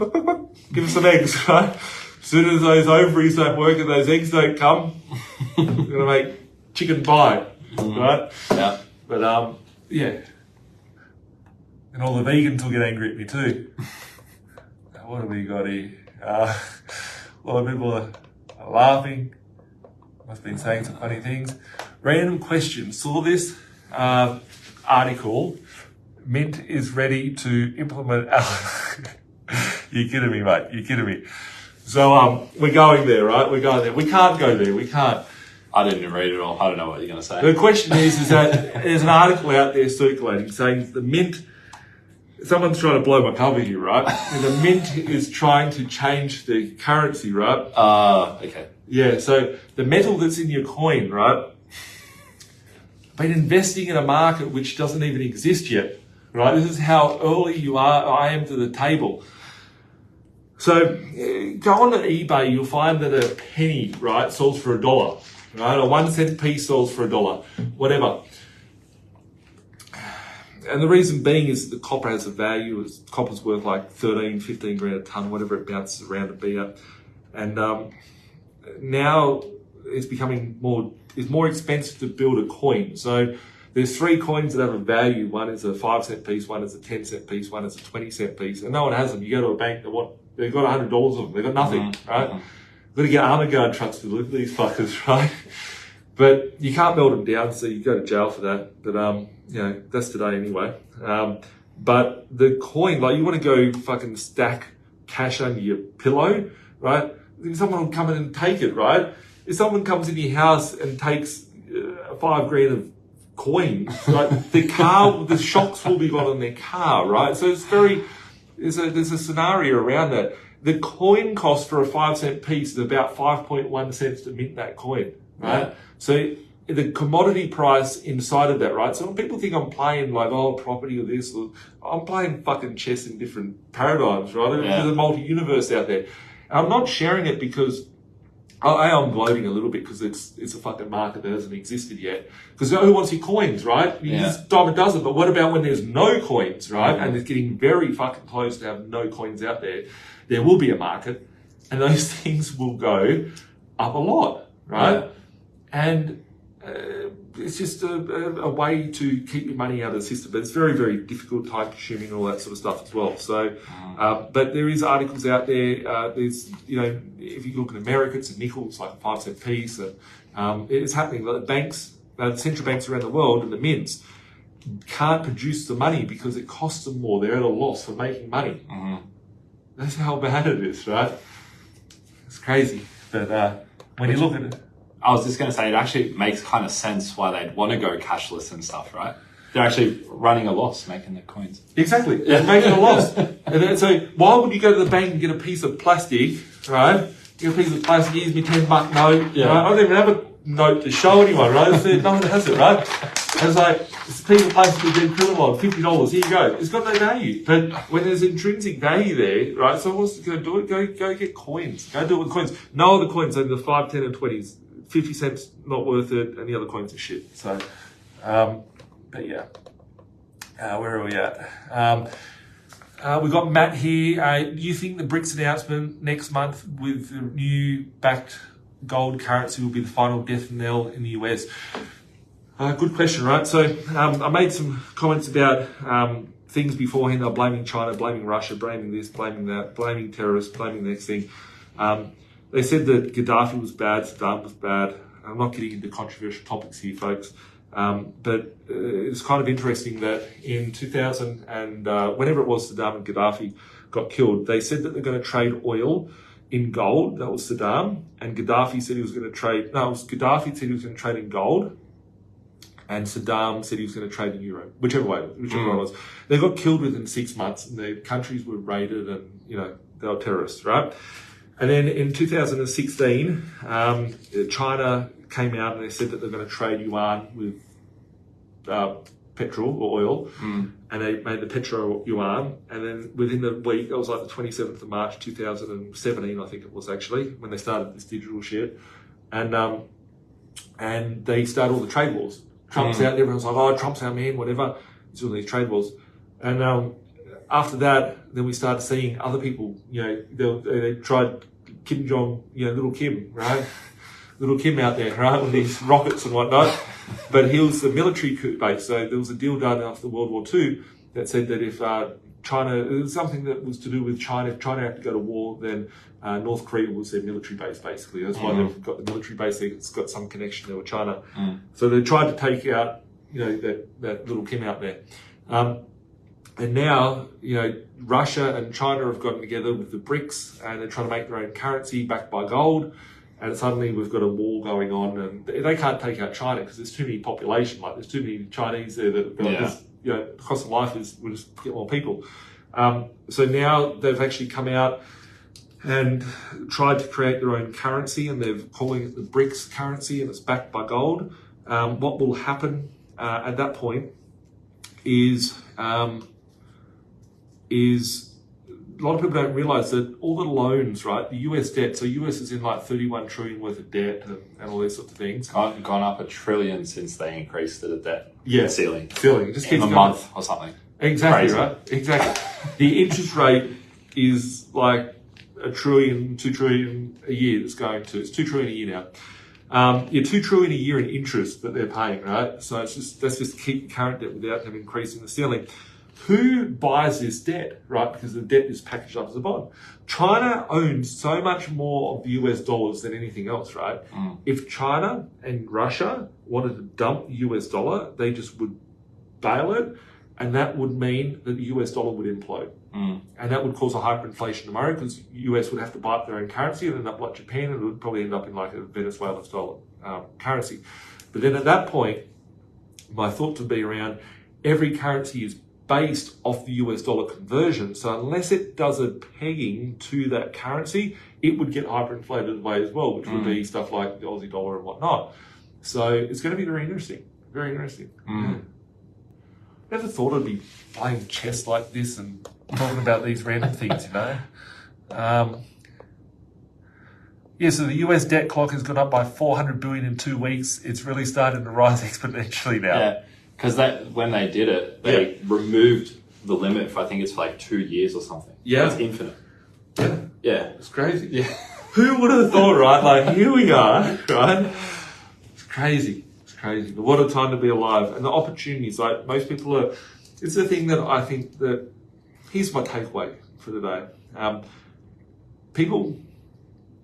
give us some eggs, right? As soon as those ovaries don't work and those eggs don't come, we're going to make chicken pie, right? Yeah. But, and all the vegans will get angry at me too. what have we got here? A lot of people are laughing. Must have been saying some funny things. Random question. Saw this article. Mint is ready to implement. You're kidding me, mate. You're kidding me. So we're going there, right? We're going there. We can't go there. We can't. I didn't even read it all. I don't know what you're going to say. The question is that there's an article out there circulating saying the Mint. Someone's trying to blow my cover here, right? And the Mint is trying to change the currency, right? Okay. Yeah, so the metal that's in your coin, right? Been investing in a market which doesn't even exist yet, right? This is how early I am to the table. So go on to eBay, you'll find that a penny, right, sells for $1, right? A 1 cent piece sells for $1, whatever. And the reason being is that the copper has a value. Copper's worth like 13, 15 grand a ton, whatever it bounces around to be at. And now it's becoming more expensive to build a coin. So there's 3 coins that have a value. One is a 5 cent piece, one is a 10 cent piece, one is a 20 cent piece. And no one has them. You go to a bank, they've got $100 of them. They've got nothing, right? You've got to get armor guard trucks to deliver these fuckers, right? But you can't melt them down, so you go to jail for that. But, that's today anyway. But the coin, like you want to go fucking stack cash under your pillow, right? Someone will come in and take it, right? If someone comes in your house and takes 5 grand of coins, like the shocks will be gone on their car, right? So there's a scenario around that. The coin cost for a 5 cent piece is about 5.1 cents to mint that coin, right? Yeah. So the commodity price inside of that, right? So when people think I'm playing like, property or this, I'm playing fucking chess in different paradigms, right? Yeah. There's a multi-universe out there. And I'm not sharing it because I'm gloating a little bit because it's a fucking market that hasn't existed yet. Because who wants your coins, right? This dime a dozen. But what about when there's no coins, right? And it's getting very fucking close to have no coins out there. There will be a market, and those things will go up a lot, right? Yeah. And it's just a way to keep your money out of the system. But it's very, very difficult, time consuming, all that sort of stuff as well. So, but there is articles out there. There's, if you look at America, it's a nickel, it's like a 5 cent piece. And it's happening. The banks, central banks around the world and the mints can't produce the money because it costs them more. They're at a loss for making money. Mm-hmm. That's how bad it is, right? It's crazy. But when you look at it, I was just going to say, it actually makes kind of sense why they'd want to go cashless and stuff, right? They're actually running a loss making their coins. Exactly. They're making a loss. And so why would you go to the bank and get a piece of plastic, right? Get a piece of plastic, here's me $10 note. Yeah. Right? I don't even have a note to show anyone, right? No one has it, right? And it's like, it's a piece of plastic with been criminal on, $50, here you go. It's got no value. But when there's intrinsic value there, right, someone wants to go do it, go get coins. Go do it with coins. No other coins, so the 5, 10 and 20s. 50 cents not worth it, and the other coins are shit. So, but yeah, where are we at? We've got Matt here. Do you think the BRICS announcement next month with the new backed gold currency will be the final death knell in the US? Good question, right? So I made some comments about things beforehand. They're blaming China, blaming Russia, blaming this, blaming that, blaming terrorists, blaming the next thing. They said that Gaddafi was bad, Saddam was bad. I'm not getting into controversial topics here, folks. But it's kind of interesting that in 2000 and whenever it was Saddam and Gaddafi got killed, they said that they're going to trade oil in gold. That was Saddam. And Gaddafi said he was going to trade, Gaddafi said he was going to trade in gold. And Saddam said he was going to trade in euro, whichever one it was. They got killed within 6 months and their countries were raided and, they were terrorists, right? And then in 2016, China came out and they said that they're going to trade yuan with petrol or oil, and they made the petro yuan. And then within the week, it was like the 27th of March 2017, I think it was actually, when they started this digital shit. And they started all the trade wars. Trump's out, everyone's like, Trump's our man, whatever. It's all these trade wars. And after that, then we started seeing other people, they tried Kim Jong, little Kim, right? Little Kim out there, right? With these rockets and whatnot. But he was a military coup base. So there was a deal done after World War II that said that if China, it was something that was to do with China. If China had to go to war, then North Korea was their military base, basically. That's why they've got the military base there. It's got some connection there with China. So they tried to take out, that little Kim out there. And now, Russia and China have gotten together with the BRICS, and they're trying to make their own currency backed by gold. And suddenly we've got a war going on, and they can't take out China because there's too many population. Like there's too many Chinese there that the cost of life we'll just get more people. So now they've actually come out and tried to create their own currency, and they're calling it the BRICS currency, and it's backed by gold. What will happen at that point is a lot of people don't realize that all the loans, right, the US debt, so US is in like 31 trillion worth of debt and all these sorts of things. Gone up $1 trillion since they increased the debt ceiling. It just keeps in a month or something. Exactly, Crazy. Right? Exactly. The interest rate is like $1 trillion, $2 trillion a year it's going to. It's $2 trillion a year now. $2 trillion a year in interest that they're paying, right? So let's just keep the current debt without them increasing the ceiling. Who buys this debt, right? Because the debt is packaged up as a bond. China owns so much more of the US dollars than anything else, right? If China and Russia wanted to dump the US dollar, they just would bail it, and that would mean that the US dollar would implode. And that would cause a hyperinflation tomorrow because the US would have to buy up their own currency and end up like Japan, and it would probably end up in like a Venezuelan dollar currency. But then at that point, my thought would be around every currency is based off the US dollar conversion. So unless it does a pegging to that currency, it would get hyperinflated away as well, which would be stuff like the Aussie dollar and whatnot. So it's going to be very interesting. Very interesting. Never thought I'd be playing chess like this and talking about these random things, so the US debt clock has gone up by 400 billion in 2 weeks. It's really starting to rise exponentially now. Yeah. Because when they did it, they removed the limit for, I think it's for like 2 years or something. Yeah. It's infinite. Yeah. It's crazy. Yeah. Who would have thought, right? Like, here we are, right? It's crazy. But what a time to be alive. And the opportunities, like most people are, it's the thing that I think that, here's my takeaway for the day. People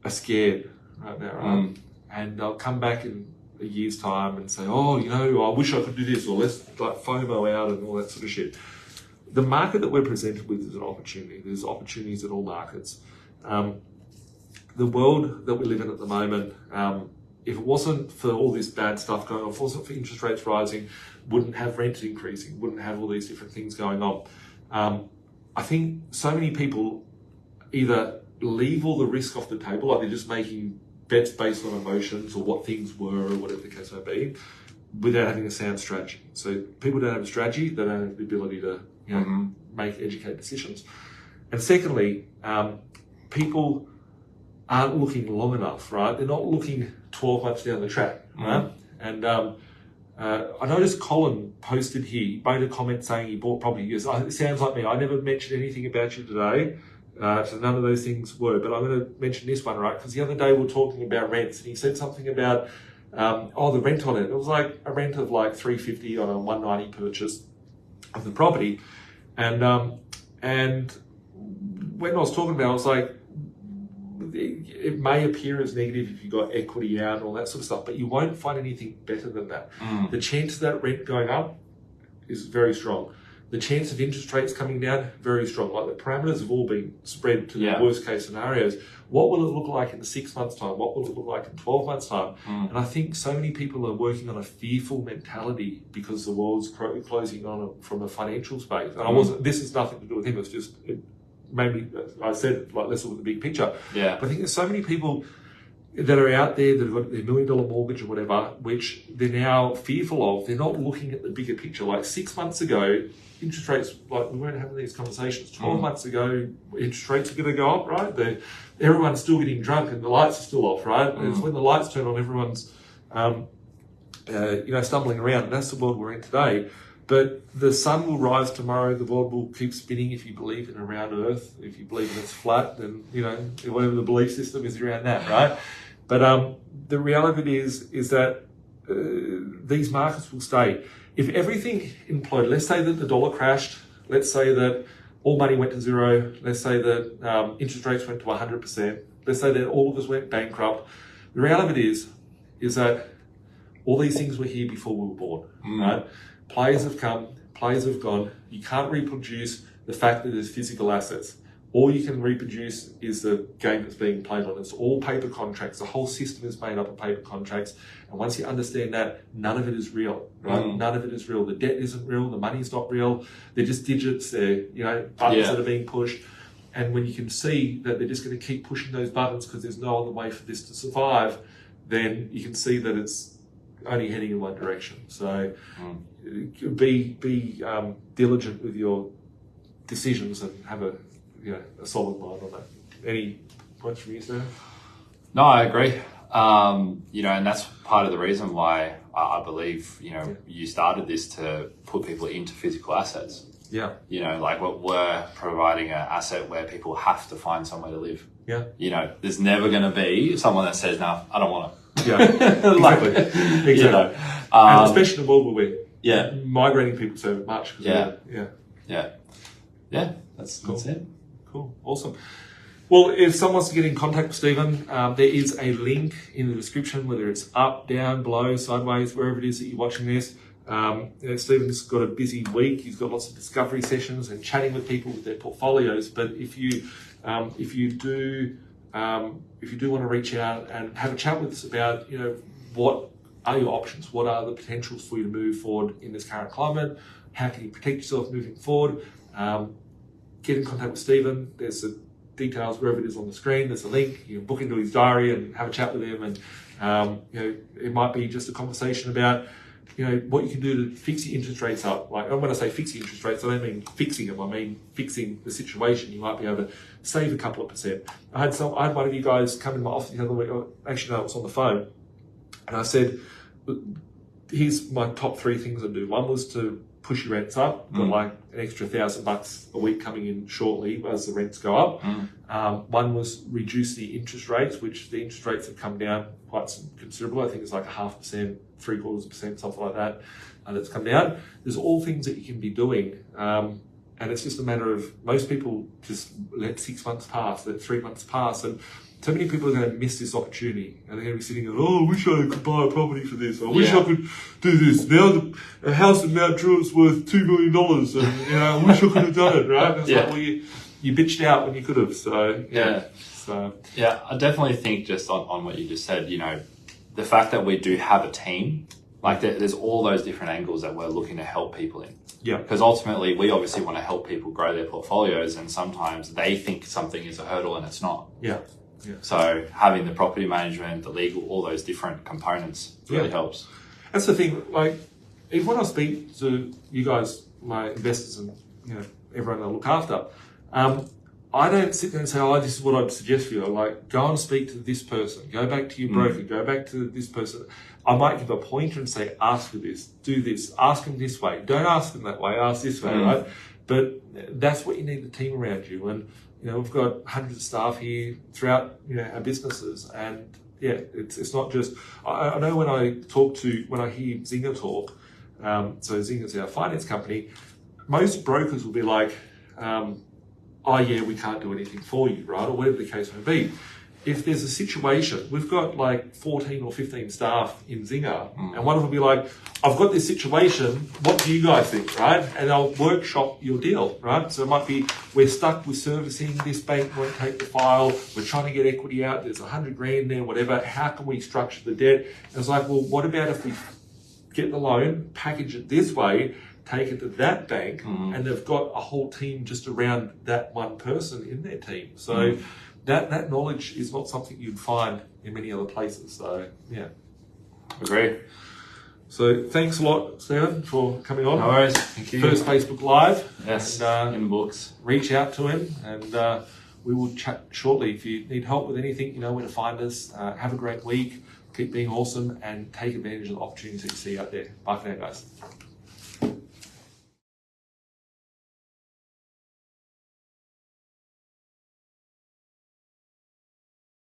are scared right now, right? And they'll come back in a year's time and say, I wish I could do this, or let's like FOMO out and all that sort of shit. The market that we're presented with is an opportunity. There's opportunities in all markets. The world that we live in at the moment, if it wasn't for all this bad stuff going on, if it wasn't for interest rates rising, wouldn't have rent increasing, wouldn't have all these different things going on. I think so many people either leave all the risk off the table, like they're just making bets based on emotions or what things were or whatever the case may be, without having a sound strategy. So people don't have a strategy, they don't have the ability to make educated decisions. And secondly, people aren't looking long enough, right? They're not looking 12 months down the track, right? And I noticed Colin posted here, he made a comment saying he bought property. He goes, it sounds like me. I never mentioned anything about you today. So none of those things were, but I'm going to mention this one, right? Because the other day we were talking about rents, and he said something about, the rent on it. It was like a rent of like $350 on a $190 purchase of the property. And when I was talking about it, I was like, it may appear as negative if you've got equity out and all that sort of stuff, but you won't find anything better than that. The chance of that rent going up is very strong. The chance of interest rates coming down, very strong. Like the parameters have all been spread to the worst case scenarios. What will it look like in 6 months' time? What will it look like in 12 months' time? And I think so many people are working on a fearful mentality because the world's closing on from a financial space. And this has nothing to do with him. It's just, maybe I said, like, let's look at the big picture. Yeah. But I think there's so many people that are out there that have got their $1 million mortgage or whatever, which they're now fearful of. They're not looking at the bigger picture. Like 6 months ago, interest rates, like we weren't having these conversations. 12 months ago, interest rates are going to go up, right? Everyone's still getting drunk and the lights are still off, right? It's when the lights turn on, everyone's, stumbling around. And that's the world we're in today. But the sun will rise tomorrow. The world will keep spinning if you believe in a round earth. If you believe in it's flat, then, whatever the belief system is around that, right? But the reality is that these markets will stay. If everything imploded, let's say that the dollar crashed, let's say that all money went to zero. Let's say that interest rates went to 100%. Let's say that all of us went bankrupt. The reality of it is that all these things were here before we were born, right? Players have come, players have gone. You can't reproduce the fact that there's physical assets. All you can reproduce is the game that's being played on. It's all paper contracts. The whole system is made up of paper contracts. And once you understand that, none of it is real, right? None of it is real. The debt isn't real. The money's not real. They're just digits. They're, buttons that are being pushed. And when you can see that they're just going to keep pushing those buttons because there's no other way for this to survive, then you can see that it's only heading in one direction. So be diligent with your decisions and have a solid mind on that. Any points from you, sir? No, I agree. And that's part of the reason why I believe, you started this to put people into physical assets. Yeah. We're providing an asset where people have to find somewhere to live. Yeah. There's never going to be someone that says, no, I don't want it. Yeah, exactly. And especially in the world where we're migrating people so much. Yeah, that's it. Cool, awesome. Well, if someone wants to get in contact with Stephen, there is a link in the description, whether it's up, down, below, sideways, wherever it is that you're watching this. Stephen's got a busy week. He's got lots of discovery sessions and chatting with people with their portfolios. But if you do want to reach out and have a chat with us about, what are your options? What are the potentials for you to move forward in this current climate? How can you protect yourself moving forward? Get in contact with Stephen. There's the details wherever it is on the screen. There's a link. You can book into his diary and have a chat with him. And, it might be just a conversation about, what you can do to fix your interest rates up. Like, when I say fix your interest rates, I don't mean fixing them. I mean fixing the situation. You might be able to save a couple of percent. I had one of you guys come in my office the other week. Actually, no, it was on the phone. And I said, here's my top 3 things I do. One was to push your rents up. Got like an extra $1,000 a week coming in shortly as the rents go up. One was reduce the interest rates, which the interest rates have come down quite considerable. I think it's like 0.5%, 0.75%, something like that. That's come down. There's all things that you can be doing. And it's just a matter of most people just let 6 months pass, let 3 months pass. And so many people are going to miss this opportunity, and they're going to be sitting there, I wish I could buy a property for this. I wish I could do this. Now a house in Mount Druitt's worth $2 million, and I wish I could have done it, right? And it's like, well, you bitched out when you could have. So I definitely think just on what you just said, the fact that we do have a team, like there's all those different angles that we're looking to help people in. Yeah. Because ultimately, we obviously want to help people grow their portfolios, and sometimes they think something is a hurdle and it's not. Yeah. So having the property management, the legal, all those different components really helps. That's the thing. Like, even when I speak to you guys, my investors, and everyone I look after, I don't sit there and say, this is what I'd suggest for you. I'm like, go and speak to this person. Go back to your broker. Go back to this person. I might give a pointer and say, ask for this, do this, ask them this way. Don't ask them that way. Ask this way, right? But that's what you need the team around you. And we've got hundreds of staff here throughout, our businesses. And it's not just, I know when I hear Zinger talk, so Zinger's our finance company, most brokers will be like, we can't do anything for you, right? Or whatever the case may be. If there's a situation, we've got like 14 or 15 staff in Zinger, and one of them will be like, I've got this situation, what do you guys think, right? And they'll workshop your deal, right? So it might be, we're stuck with servicing, this bank won't take the file, we're trying to get equity out, there's $100,000 there, whatever, how can we structure the debt? And it's like, well, what about if we get the loan, package it this way, take it to that bank, and they've got a whole team just around that one person in their team. So that knowledge is not something you'd find in many other places. So, Agree. So thanks a lot, Stephen, for coming on. No worries. Thank you. First Facebook Live. Yes, and, in the books. Reach out to him, and we will chat shortly. If you need help with anything, you know where to find us. Have a great week. Keep being awesome, and take advantage of the opportunities that you see out there. Bye for now, guys.